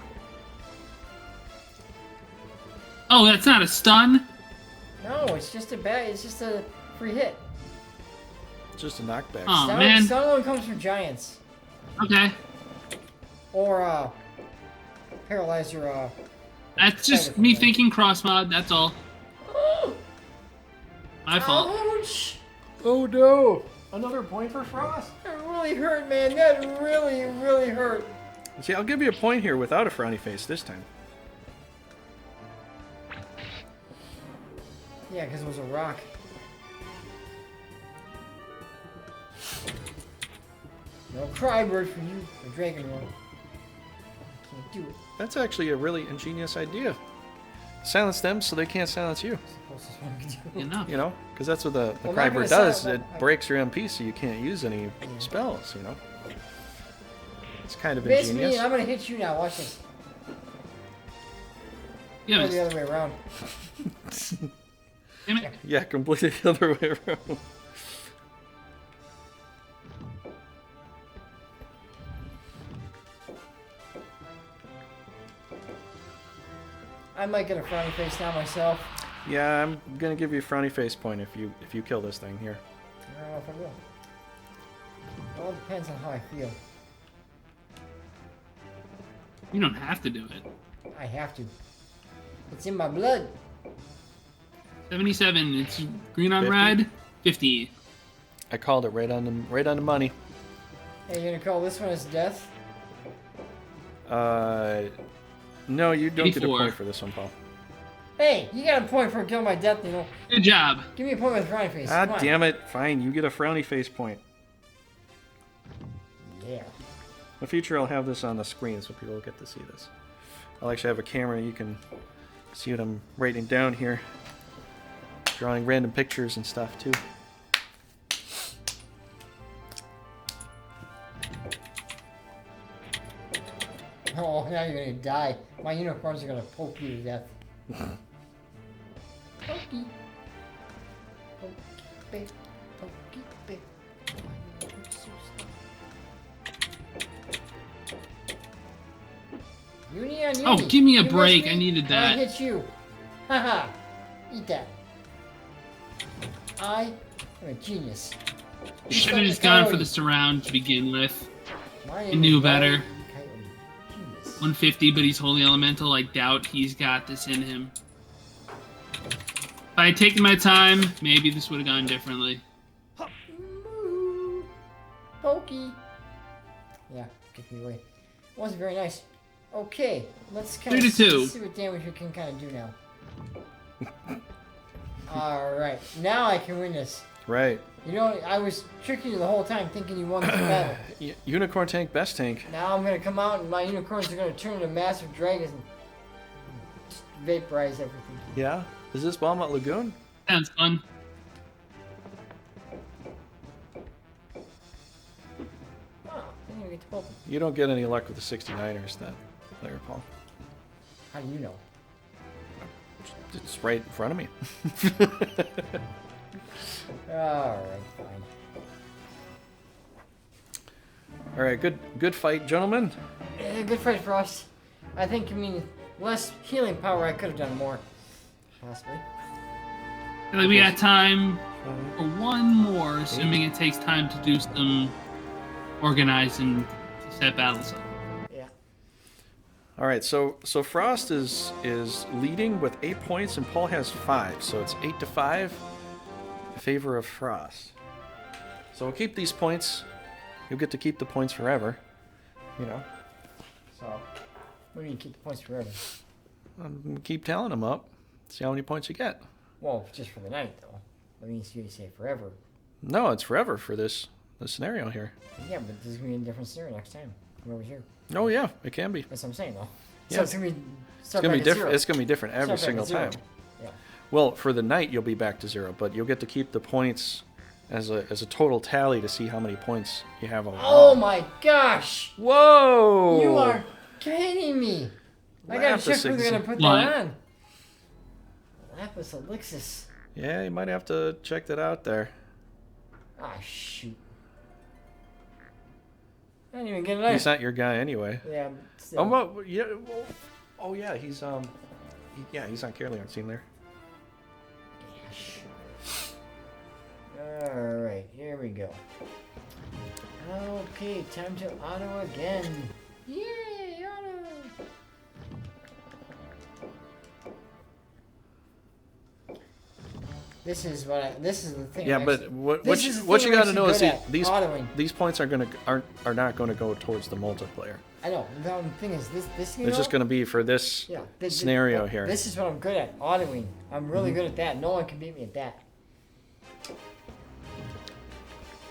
Oh, that's not a stun? No, it's just a free hit. It's just a knockback. Oh, Stun, man. stun only comes from giants. Okay. Or, paralyze your, That's just me thinking cross mod, that's all. My fault. Ouch! Oh no! Another point for Frost. That really hurt, man. That really, really hurt. See, I'll give you a point here without a frowny face this time. Yeah, because it was a rock. No cry word for you, a dragon roll. Can't do it. That's actually a really ingenious idea. Silence them so they can't silence you. Closest one we can do. Enough. You know, because that's what the Well, cry not gonna bird does. silence- It breaks your MP, so you can't use any Yeah. spells. You know, it's kind of Miss ingenious. me, I'm gonna hit you now. Watch this. Yeah, Or the other way around. damn it. Yeah, completely the other way around. I might get a frowny face now myself. Yeah, I'm gonna give you a frowny face point if you kill this thing here. I don't know if I will. It all depends on how I feel. You don't have to do it. I have to. It's in my blood. 77, it's green on 50? red. 50. I called it right on the money. Hey, you're gonna call this one as death? No, you don't get a 84. point for this one, Paul. Hey, you got a point for killing my death, you know. Good job. Give me a point with frowny face. Ah, Come on. damn it! Fine, you get a frowny face point. Yeah. In the future, I'll have this on the screen so people will get to see this. I'll actually have a camera. You can see what I'm writing down here. Drawing random pictures and stuff, too. Oh, now you're gonna die. My unicorns are gonna poke you to death. Pokey. Pokey, pokey, pokey. Uni on uni. Oh, give me a You missed break. me, I needed and I that. hit you. Haha. Eat that. I am a genius. You should have just gone for the surround to begin with. My You knew name is better. Coyote. Genius. 150, but he's holy elemental. I doubt he's got this in him. If I had taken my time, maybe this would have gone differently. Moo. Pokey. Yeah, kick me away. It wasn't very nice. Okay, let's kind 3 of to 2. see what damage we can kind of do now. Alright, now I can win this. Right. You know, I was tricking you the whole time thinking you won this battle. Unicorn tank, best tank. Now I'm gonna come out and my unicorns are gonna turn into massive dragons and just vaporize everything. Yeah? Is this Walmart Lagoon? Sounds fun. Oh, I didn't even get to poke them. You don't get any luck with the 69ers then, there, Paul. How do you know? It's right in front of me. Alright, fine. All right, good fight, gentlemen. Yeah, good fight for us. I think, I mean, less healing power, I could have done more. Possibly. I feel like we got time for one more, assuming it takes time to do some organizing to set battles up. Yeah. All right, so Frost is leading with 8 points, and Paul has 5, so it's 8-5 in favor of Frost. So we'll keep these points. You'll get to keep the points forever, you know. So What do you keep the points forever? keep tallying them up. See how many points you get. Well, just for the night, though. That means you say forever. No, it's forever for this scenario here. Yeah, but there's gonna be a different scenario next time. Whoever's here. Oh yeah, it can be. That's what I'm saying, though. Yeah. So it's gonna be. It's gonna be different. It's gonna be different every single time. Yeah. Well, for the night you'll be back to 0, but you'll get to keep the points as a total tally to see how many points you have overall. Oh my gosh! Whoa! You are kidding me! I gotta check where they're gonna put What? that on. Lapis Elixis. Yeah, you might have to check that out there. Ah, shoot. I didn't even get a knife. He's not your guy anyway. Yeah, but still. Oh, well, yeah. Well, oh, yeah. He's he's on Caroleon's team there. Yeah, shoot. Alright, here we go. Okay, time to auto again. Yay, auto! This is the thing. Yeah, I'm but actually- what this you, is the what thing you I'm got to know actually is good at, these autoing. these points are not going to go towards the multiplayer. I know. The thing is, this It's just going to be for this yeah, scenario here. This is what I'm good at, autoing. I'm really good at that. No one can beat me at that.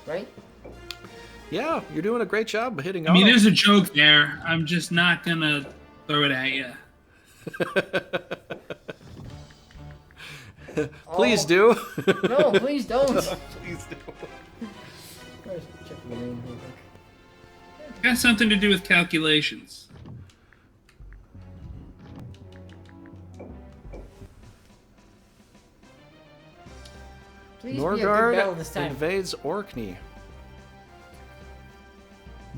Right? Yeah, you're doing a great job of hitting I mean, auto. there's a joke there. I'm just not gonna throw it at you. Please do. No, please don't. Please do. Where's- check the name real quick. Got something to do with calculations. Please be a good battle Norgard this time. invades Orkney.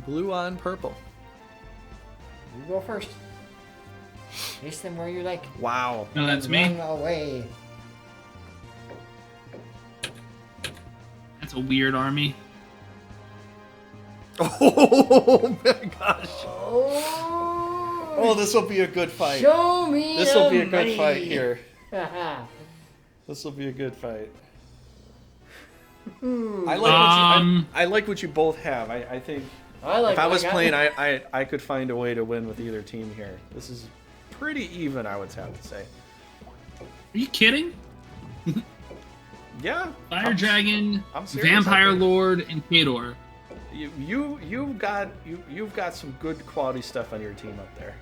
Blue on purple. You go first. Chase them where you like. Wow. No, that's and me. Run away. That's a weird army. Oh my gosh. Oh, Oh, this will be a good fight. show me This will the be a good money. fight here. Haha. This will be a good fight. Hmm. I like I like what you both have. I think I like if I what was got. playing, I could find a way to win with either team here. This is pretty even, I would have to say. Are you kidding? Yeah. Fire Dragon, I'm serious, Vampire I think. Lord, and Kador. You've got some good quality stuff on your team up there.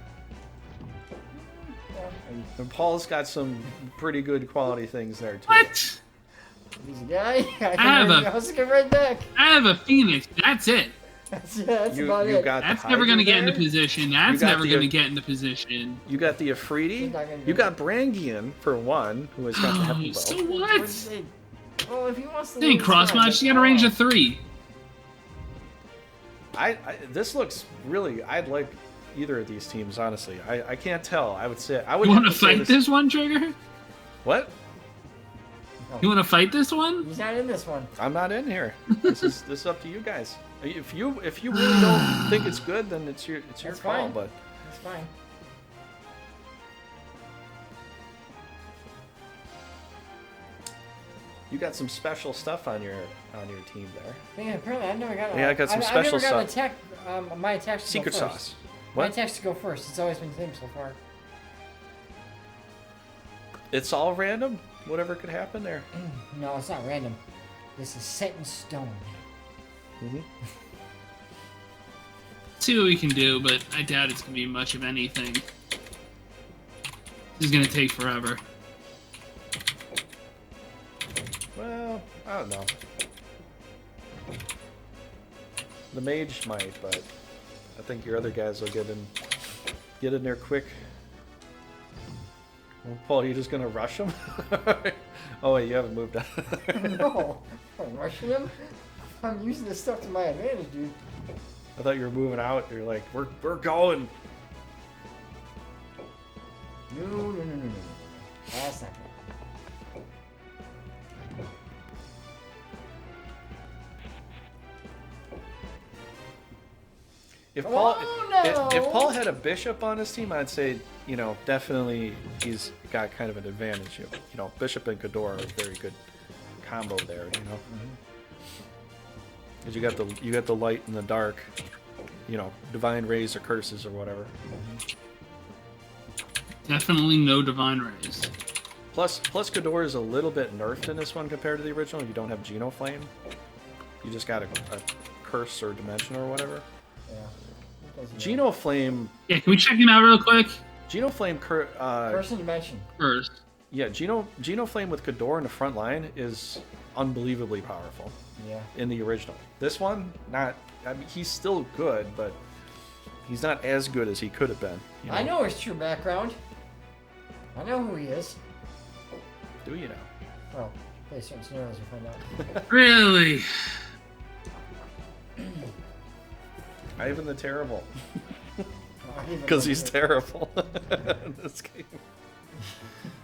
And Paul's got some pretty good quality things there too. What? He's a guy. have a- I was get right back. I have a Phoenix. That's it. That's You about you it. got That's the never Hydra gonna get into there. position. That's got never the- gonna get into position. You got the Afridi. You got Brigandine for one, who has got the heavy bow. So What'd you what? say? Oh, if he wants to. They ain't lose, cross fine, match. but- You got a range of 3. This looks really. I'd like either of these teams, honestly. I can't tell. I would say I would. You want have to say fight this one, Trigger? What? You want to fight this one? He's not in this one. I'm not in here. This is up to you guys. If you really don't think it's good, then it's your That's call. fine. But That's fine. you got some special stuff on your team there. Yeah, apparently I never got. Yeah, I got some I've special never got an stuff. attack. My attacks to Secret go first. sauce. My What? attacks to go first. It's always been him so far. It's all random. Whatever could happen there. No, it's not random. This is set in stone. See what we can do, but I doubt it's gonna be much of anything. This is gonna take forever. Well, I don't know. The mage might, but I think your other guys will get in there quick. Well, Paul, you just gonna rush him? Oh wait, you haven't moved on. No, I'm rushing him. I'm using this stuff to my advantage, dude. I thought you were moving out. You're like, we're going. No. That's not good. If Oh, Paul, no. if Paul had a bishop on his team, I'd say, definitely he's got kind of an advantage. Bishop and Kador are a very good combo there. Because you got the light and the dark. Divine rays or curses or whatever. Definitely no divine rays. Plus Kador is a little bit nerfed in this one compared to the original. You don't have Geno Flame. You just got a curse or dimension or whatever. Yeah. It doesn't Geno Flame. Yeah, can we check him out real quick? Geno Flame. Person dimension. First. Yeah, Geno Flame with Kador in the front line is unbelievably powerful Yeah. in the original. This one, not. I mean, he's still good, but He's not as good as he could have been. You know? I know his true background. I know who he is. Do you know? Well, play certain scenarios to find out. Really? Ivan the Terrible. Even Because though he's terrible in this game.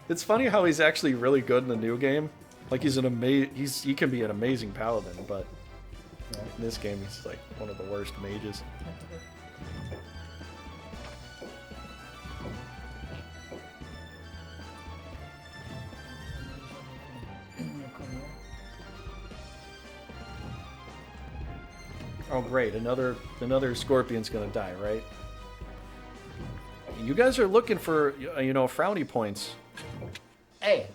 It's funny how he's actually really good in the new game. Like he can be an amazing paladin, but in this game he's like one of the worst mages. Oh great, another scorpion's gonna die, right? You guys are looking for, frowny points. Hey,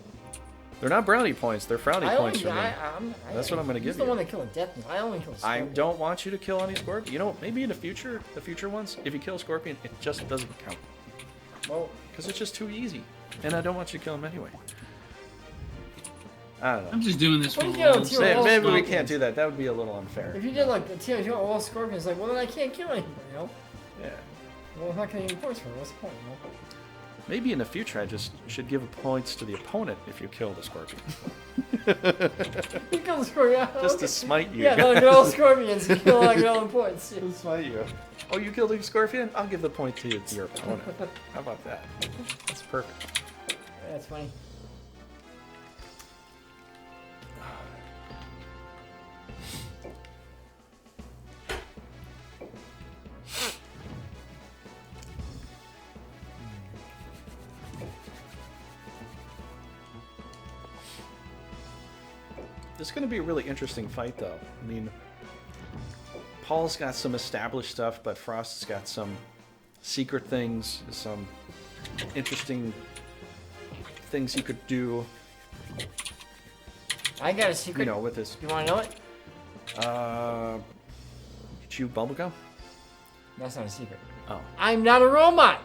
They're not brownie points, they're frowny points for me. That's what I'm gonna give He's the you. one that killed Death. I only killed I Scorpion. don't want you to kill any scorpion. You know, maybe in the future ones, if you kill a scorpion, it just doesn't count. Well, Because it's just too easy. And I don't want you to kill him anyway. I don't know. I'm just doing this for Well, the you know, lulz. Tio- Maybe we scorpions. can't do that. That would be a little unfair. if you did like the TO all Scorpions, like, well then I can't kill anybody, you know? Yeah. Well, I'm not getting any points for it. What's the point, you know? Maybe in the future I just should give points to the opponent if you kill the scorpion. You kill the Scorpion. Just okay. to smite you. Yeah, no, get all Scorpions. You kill like all the points. To smite you. Oh, you killed a scorpion? I'll give the point to your opponent. How about that? That's perfect. That's funny. This is going to be a really interesting fight, though. I mean, Paul's got some established stuff, but Frost's got some secret things, some interesting things he could do, I got a secret. you know, with his... You want to know it? Chew bubblegum? That's not a secret. Oh. I'm not a robot.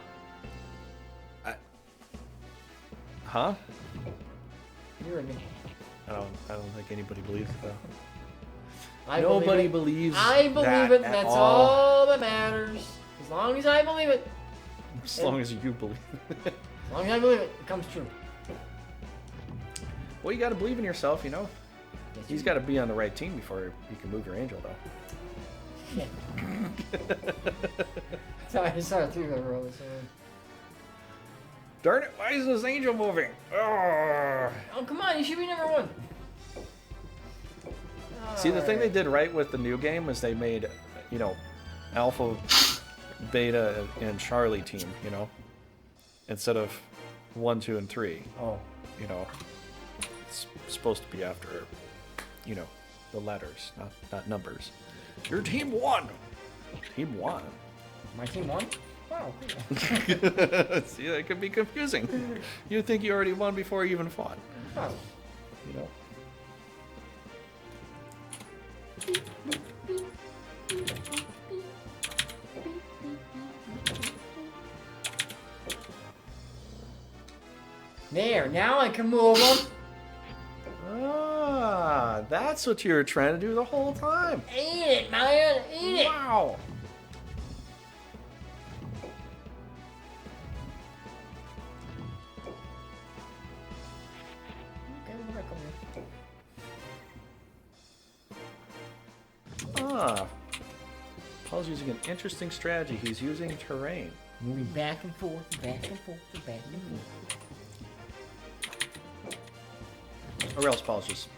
Huh? You heard me. I don't think anybody believes it, though. I Nobody believe it. believes I believe that it. at That's all. all that matters. As long as I believe it. As long as you believe it. As long as I believe it, it comes true. Well, you got to believe in yourself, you know? Yes, He's you got to be on the right team before you can move your angel, though. Yeah. So I just saw through the roll. So. Darn it, why is this angel moving? Oh, Oh, come on. You should be number one. See, the thing they Alright. did right with the new game is they made, Alpha, Beta, and Charlie team, instead of 1, 2, and 3. Oh. It's supposed to be after, the letters, not numbers. Your team won. Team won. My team won? Wow. Cool. See, that could be confusing. You'd think you already won before you even fought. Oh. There, now I can move them. Ah, that's what you were trying to do the whole time. Eat it, man. Eat it. Wow. Okay, we're back over here. Ah. Paul's using an interesting strategy. He's using terrain. Moving back and forth, back and forth, back and forth. Or else Paul's just,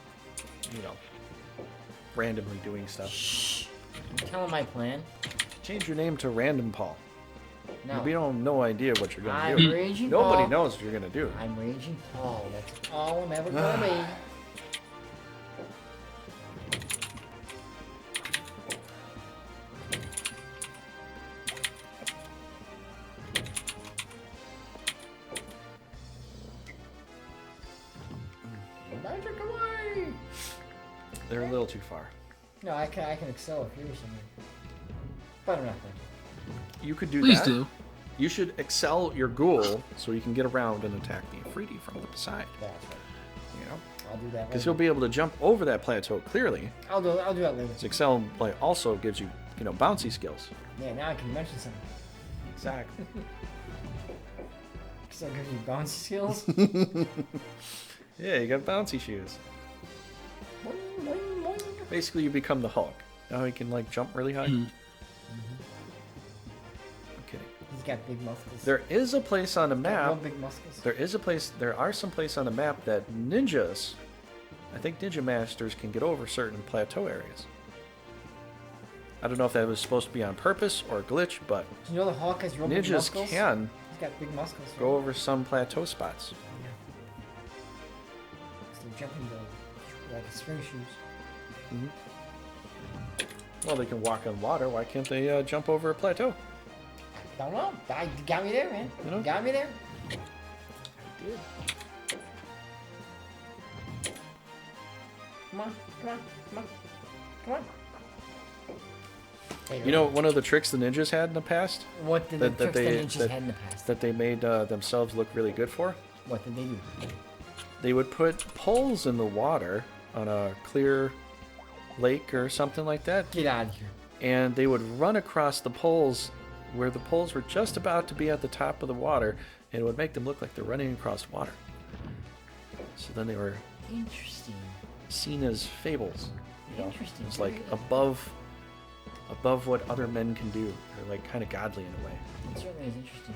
randomly doing stuff. Shh. Tell him my plan. Change your name to Random Paul. No. We don't have no idea what you're gonna I'm do. Raging Nobody Paul. knows what you're gonna do. I'm Raging Paul. That's all I'm ever gonna be. Magic away! They're a little too far. No, I can excel if you're something. But I'm not going to. You could do Please that. do. You should excel your ghoul so you can get around and attack me 3D from the side. That's right. I'll do that. Because Later. you'll be able to jump over that plateau clearly. I'll do that later. Excel like also gives you, bouncy skills. Yeah, now I can mention something. Exactly. Excel gives you bouncy skills. Yeah, you got bouncy shoes. Boing, boing, boing. Basically, you become the Hulk. Now he can like jump really high. Mhm. I'm kidding. He's got big muscles. There is a place on the Got map. real big muscles. There are some places on the map that ninjas, I think ninja masters can get over certain plateau areas. I don't know if that was supposed to be on purpose or a glitch, but Do you know the Hulk has real big ninjas muscles? can He's got big muscles. go over some plateau spots. So they're jumping like spring shoes. Well, they can walk on water. Why can't they jump over a plateau? Don't know. You got me there, man. You know? You got me there. Dude. Come on, come on, come on, come on. Hey, You know, one of the tricks the ninjas had in the past what did that the tricks they- the ninjas that- had in the past? that they made themselves look really good for? What did they do? They would put poles in the water on a clear lake or something like that, Get out of here. and they would run across the poles where the poles were just about to be at the top of the water, and it would make them look like they're running across water. So then they were Interesting. seen as fables. Interesting. It's like above what other men can do. They're like kind of godly in a way. It certainly is interesting.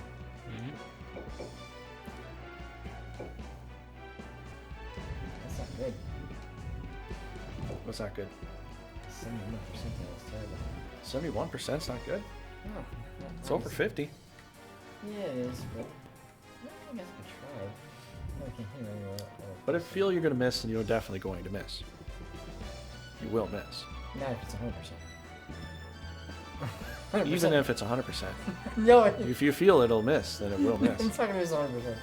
That's not good. What's not good? 71%. That was terrible. 71%'s not good. No, not It's over nice. 50. Yeah, it is, but I guess I could try. I can't hit him anywhere. But if you feel you're going to miss, then you're definitely going to miss. You will miss. Not if it's 100%. 100%. Even if it's 100%. No, If you feel it'll miss, then it will miss. it's not gonna be 100%.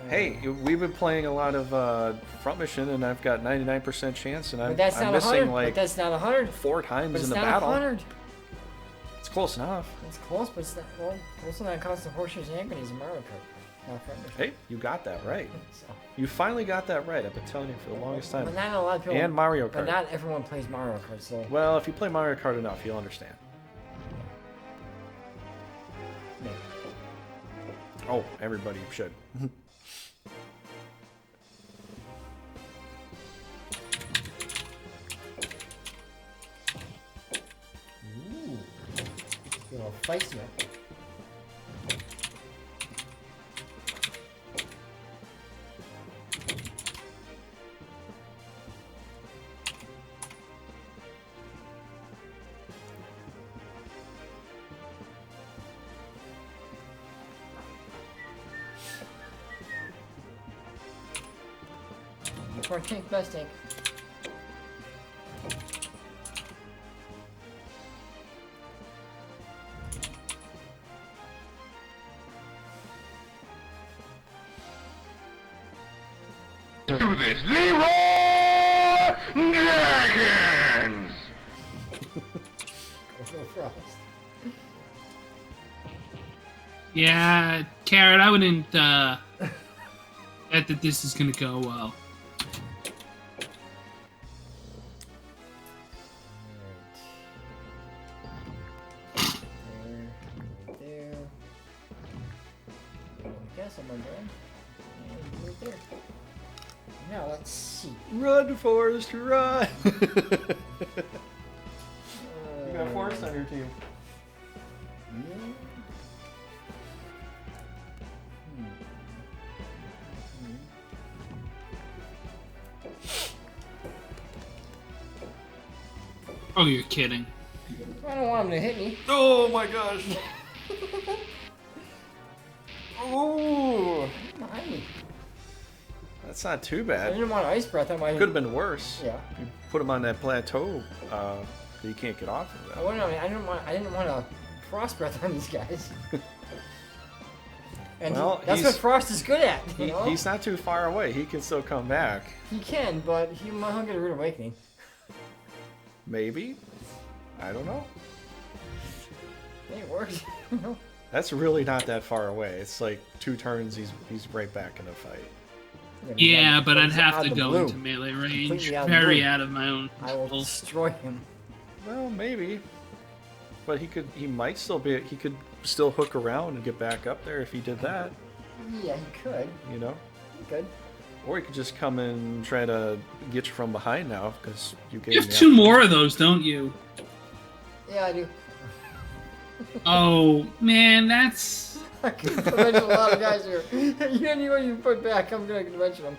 Hey, we've been playing a lot of Front Mission, and I've got 99% chance, and But I'm that's not missing 100. like But that's not 100. 4 But times it's in the not battle. 100. It's close enough. It's close, but it's not. Well, close enough costs the horseshoes and hand grenades in Mario Kart. Not Front Mission. Hey, you got that right. So, You finally got that right. I've been telling you for the longest time. but not a lot of people. And Mario But Kart. not everyone plays Mario Kart, so. Well, if you play Mario Kart enough, you'll understand. Maybe. Oh, everybody should. Ooh. It's a little feisty. Before tank, best tank. Do this, Leroy Dragons! Go Frost. Yeah, Carrot, I wouldn't bet that this is gonna go well. There. I guess I'm done. And right there. Now let's see. Run, Forrest, run! You Uh, got Forrest on your team. yeah. Oh, you're kidding. I don't want him to hit me. Oh my gosh! Oh, Behind me. that's not too I bad. didn't want ice breath. I might. Could have been worse. Yeah. You put him on that plateau that you can't get off of I that. wouldn't. I didn't want a frost breath on these guys. And Well, that's what he's- Frost is good at. You know? He's not too far away. He can still come back. He can, but he might get a rude awakening. Maybe. I don't know. It works. You know? That's really not that far away. It's like 2 turns. He's right back in the fight. Yeah, but I'd he's have out to of the go blue. into melee range. Completely out of the Very blue. out of my own I will control. destroy him. Well, maybe. But he might still be, he could still hook around and get back up there if he did that, Yeah, he could. you know? He could. Or he could just come and try to get you from behind now, because you gave You me have 2 more of those, don't you? Yeah, I do. Oh, man, that's... I can convention a lot of guys here. Anyone you put back, I'm gonna convention them.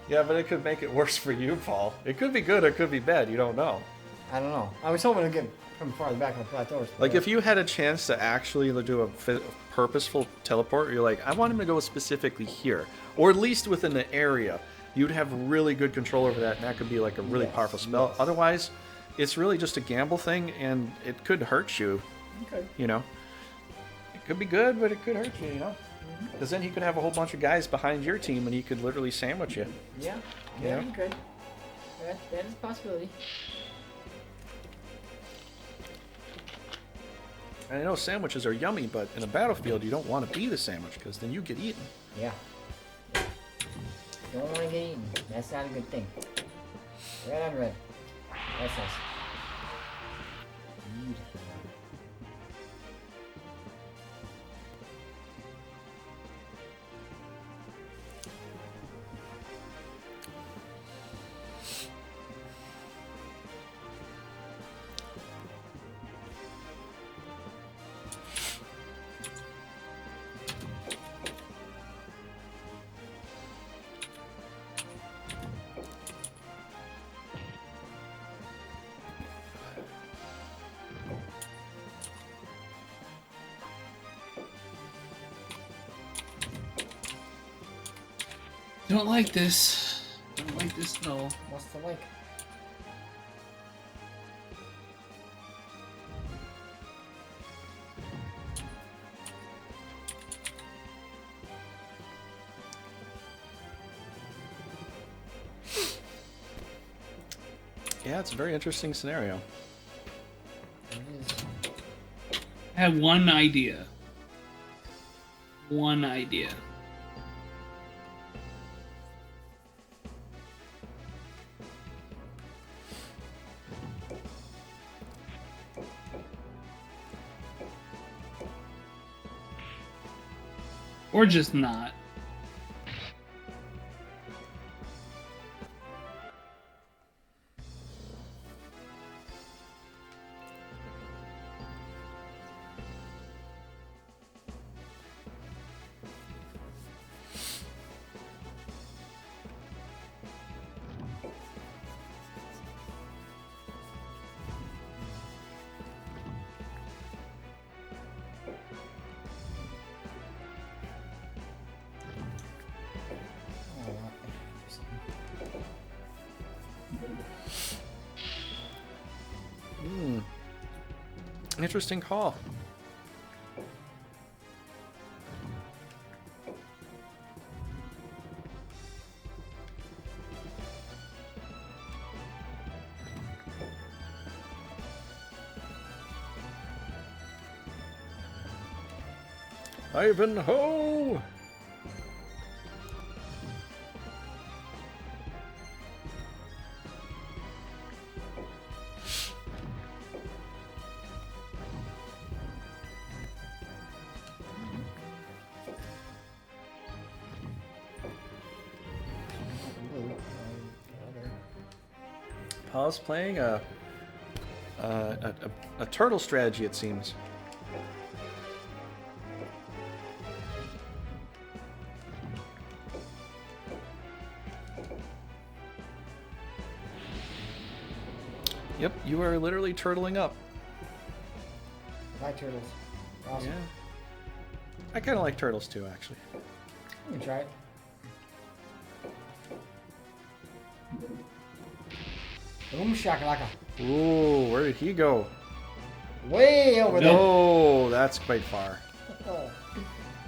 Yeah, but it could make it worse for you, Paul. It could be good, or it could be bad, you don't know. I don't know. I was hoping to get from farther back on the plateaus. Like, if you had a chance to actually do a purposeful teleport, you're like, I want him to go specifically here, or at least within the area, you'd have really good control over that, and that could be like a really Yes, powerful spell. yes. Otherwise, it's really just a gamble thing, and it could hurt you, Okay. you know? It could be good, but it could hurt you, you know? Because then he could have a whole bunch of guys behind your team, and he could literally sandwich you. Yeah. Yeah. Yeah, you could. That is a possibility. And I know sandwiches are yummy, but in a battlefield, you don't want to be the sandwich, because then you get eaten. Yeah. Don't want to get eaten. That's not a good thing. Red on red. That's nice. Beautiful. Don't like this. Don't like this at all. What's the like? Yeah, it's a very interesting scenario. It is. I have one idea. One idea. Or just not. Interesting call. Ivanhoe! Paul's playing a turtle strategy, it seems. Yep, you are literally turtling up. I like turtles. Awesome. Yeah. I kind of like turtles too, actually. You can try it. Boom shakalaka. Ooh, where did he go? Way over there. No, that's quite far. Oh.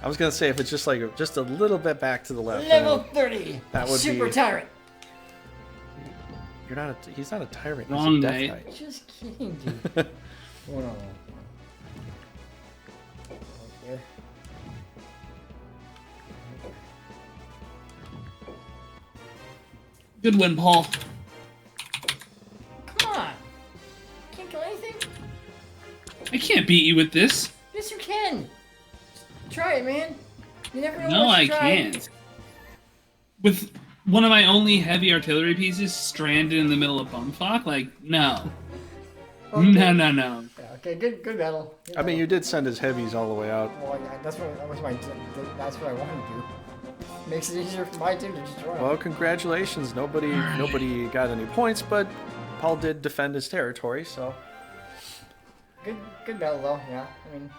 I was gonna say if it's just like just a little bit back to the left. Level 30. That would Super be- tyrant. You're not. He's not a tyrant. Wrong he's a death knight. knight. Just kidding, dude. Hold on. Right there. Good win, Paul. Come on. Can't kill anything? I can't beat you with this. Yes, you can. Try it, man. You never know No, what I you try. can't. With one of my only heavy artillery pieces stranded in the middle of bumfuck, like, no. Okay. No. Yeah, okay, good battle. Good I mean, battle. you did send his heavies all the way out. Well, yeah, that's what I wanted to do. Makes it easier for my team to destroy him. Well, congratulations. Nobody got any points, but Paul did defend his territory, so. Good battle though. Yeah, I mean,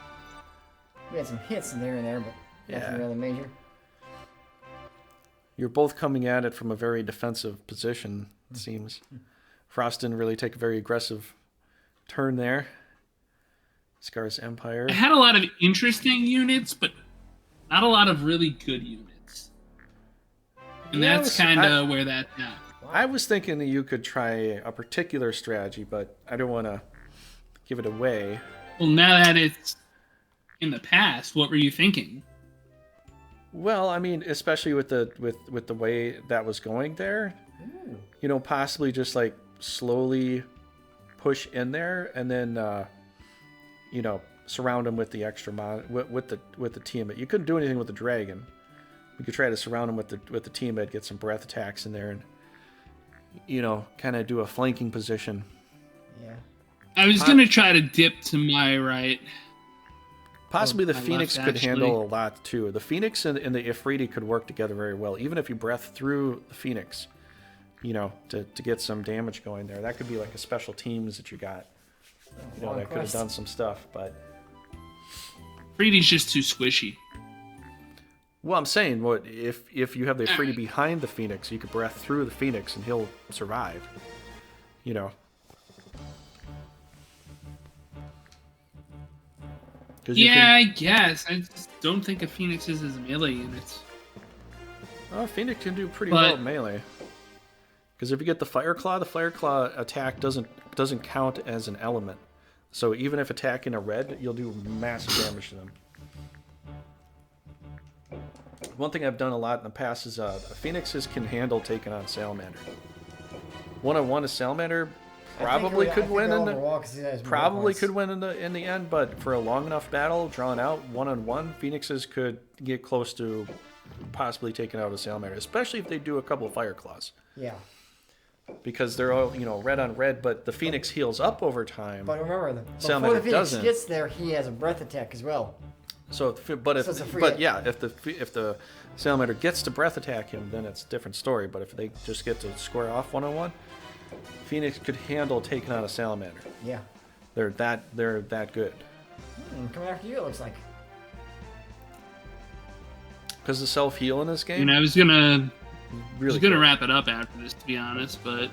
we had some hits in there, but nothing Yeah. really major. You're both coming at it from a very defensive position, it seems. Frost didn't really take a very aggressive turn there. Scar's Empire. I had a lot of interesting units, but not a lot of really good units. And Yeah, that's kind of where that's at. I was thinking that you could try a particular strategy, but I don't want to give it away. Well, now that it's in the past, what were you thinking? Well, I mean, especially with the way that was going there, you know, possibly just like slowly push in there and then, you know, surround them with the extra with the teammate. You couldn't do anything with the dragon. You could try to surround them with the teammate, get some breath attacks in there, and you know, kind of do a flanking position. Yeah. I was going to try to dip to my right. Possibly the my Phoenix left, could actually. handle a lot too. The Phoenix and the Ifriti could work together very well, even if you breath through the Phoenix, you know, to get some damage going there. That could be like a special teams that you got. You know, Long that could have quest. done some stuff, but. Freedy's just too squishy. Well, I'm saying, what if you have the Ifriti behind the Phoenix, you could breath through the Phoenix and he'll survive. You know. 'Cause you Yeah, can- I guess. I just don't think of Phoenixes as melee units. Oh, Phoenix can do pretty But- well at melee. Because if you get the Fire Claw attack doesn't count as an element. So even if attacking a red, you'll do massive damage to them. One thing I've done a lot in the past is Phoenixes can handle taking on Salamander. 1-on-1 a Salamander probably could win in the end, but for a long enough battle, drawn out 1-on-1, Phoenixes could get close to possibly taking out a Salamander, especially if they do a couple of Fire Claws. Yeah. Because they're all, you know, red on red, but the Phoenix heals up over time. But remember, before Salamander the Phoenix doesn't. gets there, he has a breath attack as well. So, So it's a free hit. if the Salamander gets to breath attack him, then it's a different story. But if they just get to square off 1-on-1, Phoenix could handle taking out a Salamander. Yeah. They're that good. Coming after you, it looks like. Because the self heal in this game And I was gonna really gonna good. wrap it up after this, to be honest, but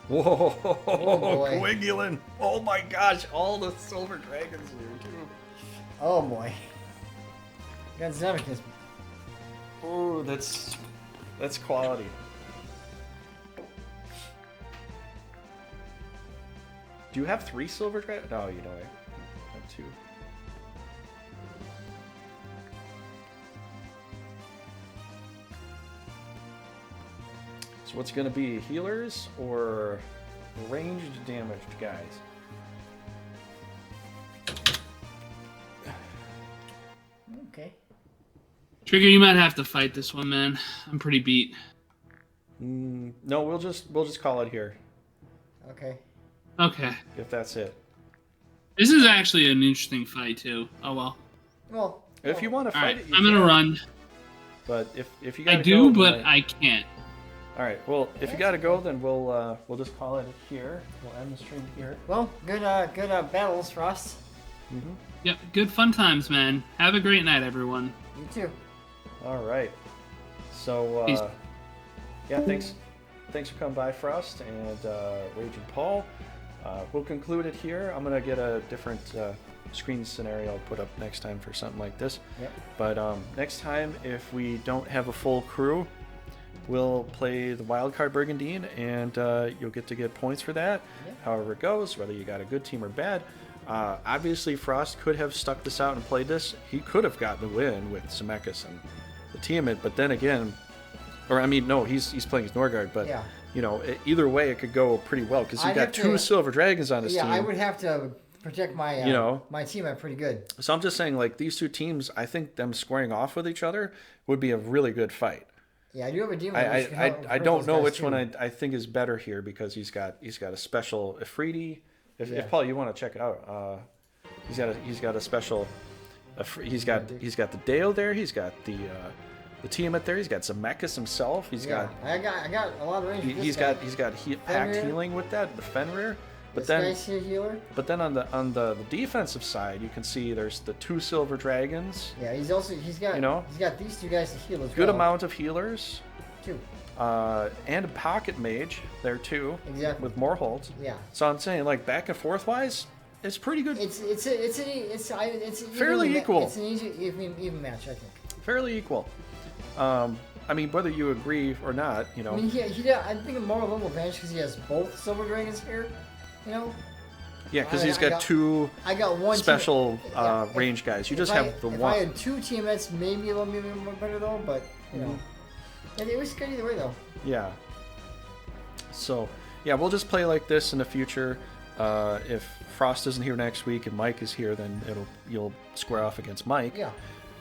Whoa, boy. Coagulin! Oh my gosh, all the silver dragons here too. Oh boy. Got Zemicus. Oh, that's quality. Do you have 3 silver dragons? No, you don't. I have 2. So what's going to be, healers or ranged damaged guys? Okay. Trigger, you might have to fight this one, man. I'm pretty beat. No, we'll just call it here Okay. Okay. if that's it. This is actually an interesting fight too. Oh well. Well. If you want to All fight right, it, you I'm gonna can. run. But if you I gotta do, go, but then I can't. all right. Well, if you gotta go, then we'll just call it here. We'll end the stream here. Well, good battles for us. Yep. Good fun times, man. Have a great night, everyone. You too. All right. So Peace. yeah, thanks for coming by, Frost and Raging Paul. We'll conclude it here. I'm gonna get a different screen scenario put up next time for something like this. Yep. But next time, if we don't have a full crew, we'll play the wildcard Brigandine, and you'll get to get points for that. Yep. However it goes, whether you got a good team or bad. Obviously, Frost could have stuck this out and played this. He could have gotten the win with Zemeckis Tiamat. But then again, or I mean, no, he's playing as Norgard. But Yeah. you know, either way, it could go pretty well because you I'd got have two to- silver dragons on his Yeah, team. I would have to protect my You know. my team up pretty good. So I'm just saying, like these two teams, I think them squaring off with each other would be a really good fight. Yeah, I do have a demon. I don't know which one I think is better here because he's got a special Ifriti. If Paul, you want to check it out, he's got a special. He's got the Dale there. He's got the Tiamat there. He's got Zemeckis himself. I got a lot of range. He's got packed healing with that, the Fenrir. But this guy's a healer. But then on the defensive side, you can see there's the two silver dragons. Yeah, he's got these two guys to heal as well. Good amount of healers. Two. And a pocket mage there too. Exactly. With more holds. Yeah. So I'm saying, like, back and forth wise, it's pretty good. It's Fairly equal. It's an even match, I think. Fairly equal. I mean, whether you agree or not, you know. I mean, I think a more level advantage because he has both silver dragons here. You know. Yeah, because he's got two. I got one special range guys. You just have the if one. I had two teammates, maybe a little bit more better though. But you know, it was good either way though. Yeah. So, yeah, we'll just play like this in the future. If Frost isn't here next week and Mike is here, then you'll square off against Mike. Yeah.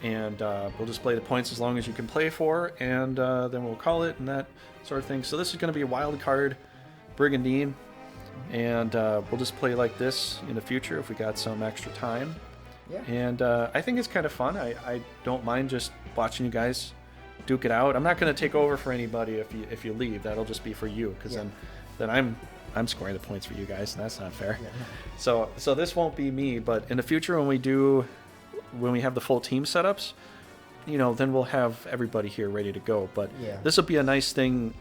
And we'll just play the points as long as you can play for, and then we'll call it and that sort of thing. So this is going to be a wild card Brigandine, and we'll just play like this in the future if we got some extra time. Yeah. And I think it's kind of fun. I don't mind just watching you guys duke it out. I'm not going to take over for anybody if you leave. That'll just be for you, because then I'm scoring the points for you guys, and that's not fair. Yeah. So this won't be me, but in the future when we have the full team setups, you know, then we'll have everybody here ready to go. But this will be a nice thing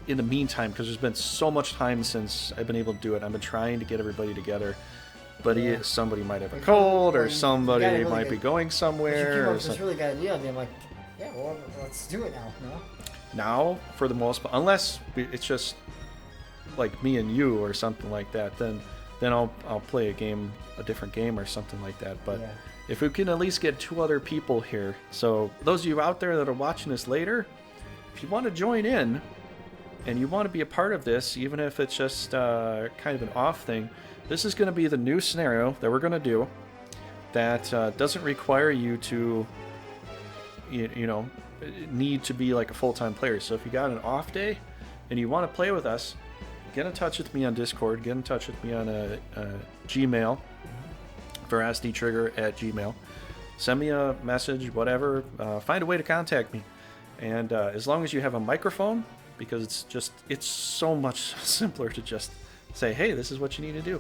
in the meantime, because there's been so much time since I've been able to do it. I've been trying to get everybody together, but somebody might have a cold, or somebody really be going somewhere. But you came up with this really good idea, and I'm like, yeah, well, let's do it now. No? Now, for the most part, unless it's just like me and you or something like that, then I'll play a different game or something like that. But if we can at least get two other people here, so those of you out there that are watching this later, if you want to join in and you want to be a part of this, even if it's just kind of an off thing, this is going to be the new scenario that we're going to do that doesn't require you to you know, need to be like a full-time player. So if you got an off day and you want to play with us, get in touch with me on Discord, get in touch with me on a Gmail, veracitytrigger@gmail. Send me a message, whatever. Find a way to contact me. And as long as you have a microphone, because it's so much simpler to just say, hey, this is what you need to do,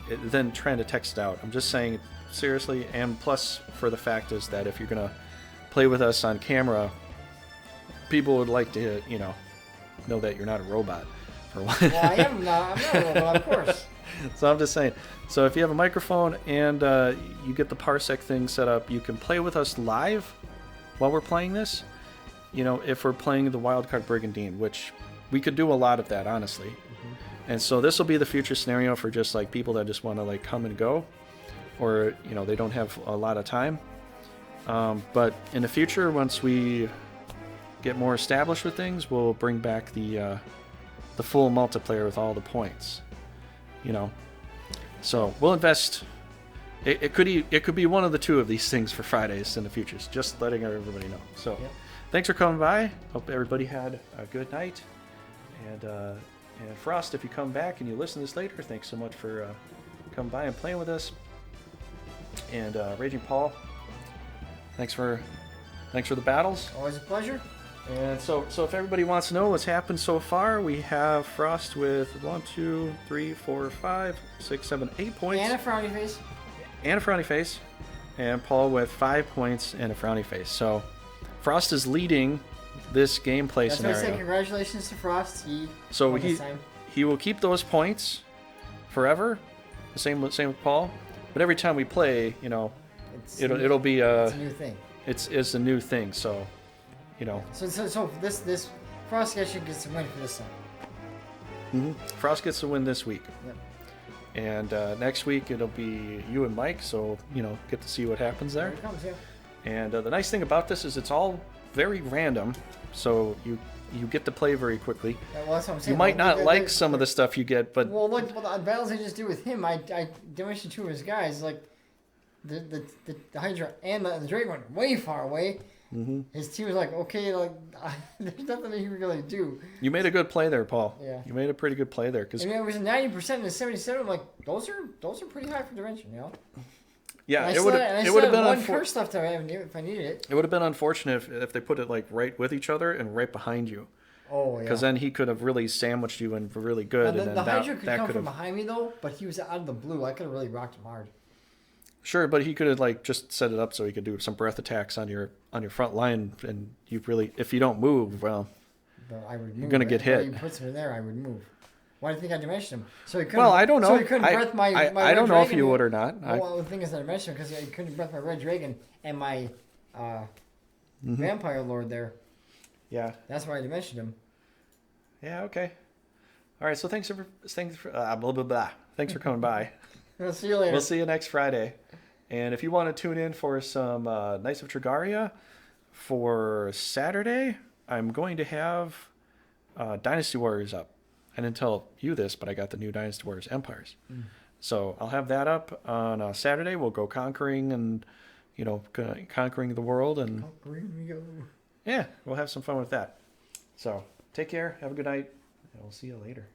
than trying to text it out. I'm just saying seriously, and plus for the fact is that if you're going to play with us on camera, people would like to, you know that you're not a robot. For one. Well, I'm not a robot, of course. So I'm just saying. So if you have a microphone and you get the Parsec thing set up, you can play with us live while we're playing this. You know, if we're playing the Wildcard Brigandine, which we could do a lot of that, honestly. Mm-hmm. And so this will be the future scenario for just like people that just want to like come and go, or you know they don't have a lot of time. But in the future, once we get more established with things, we'll bring back the full multiplayer with all the points. You know, so we'll invest. It could be one of the two of these things for Fridays in the future. Just letting everybody know. So, Thanks for coming by. Hope everybody had a good night. And Frost, if you come back and you listen to this later, thanks so much for coming by and playing with us. And Raging Paul, thanks for the battles. Always a pleasure. And so if everybody wants to know what's happened so far, we have Frost with 1, 2, 3, 4, 5, 6, 7, 8 points. And a frowny face. And a frowny face. And Paul with 5 points and a frowny face. So Frost is leading this gameplay That's scenario. That's why I say congratulations to Frost. He will keep those points forever. The same with Paul. But every time we play, you know, it'll be it's a new thing. It's a new thing. So. You know. So this Frost actually gets to win for this time. Mm-hmm. Frost gets to win this week. Yep. And next week it'll be you and Mike. So you know, get to see what happens there. Here it comes, yeah. And the nice thing about this is it's all very random, so you get to play very quickly. Yeah, well, that's what I'm saying. You might Well, not like some of the stuff you get, but Well, look, the battles I just did with him, I demolished 2 of his guys. Like, the Hydra and the Drake went way far away. Mm-hmm. His team was like, okay, like, there's nothing that he can really do. You made a good play there, Paul. Yeah. You made a pretty good play there. Cause, I mean, it was a 90% and a 77. I'm like, those are pretty high for dimension, you know? yeah, And it would have been one curse left if I needed it. It would have been unfortunate if they put it like right with each other and right behind you, Oh, yeah. because then he could have really sandwiched you in really good, And and then the that Hydra could that come could from have behind me, though, but he was out of the blue. I could have really rocked him hard. sure, but he could have like just set it up so he could do some breath attacks on your front line, and you really if you don't move, well, But I would move. You're gonna get hit. He puts me there, I would move. Why do you think I dimensioned him? So he couldn't. well, I don't know. So he couldn't I, breath my. I, my I red don't know if dragon. you would or not. Well, the thing is, I dimensioned him because he couldn't breath my red dragon and my vampire lord there. Yeah. That's why I dimensioned him. Yeah. Okay. All right. So thanks for blah blah blah. Thanks for coming by. We'll see you later. We'll see you next Friday. And if you want to tune in for some Knights of Trigaria for Saturday, I'm going to have Dynasty Warriors up. I didn't tell you this, but I got the new Dynasty Warriors Empires. So I'll have that up on Saturday. We'll go conquering and, conquering the world. And yeah, we'll have some fun with that. So take care. Have a good night. And we'll see you later.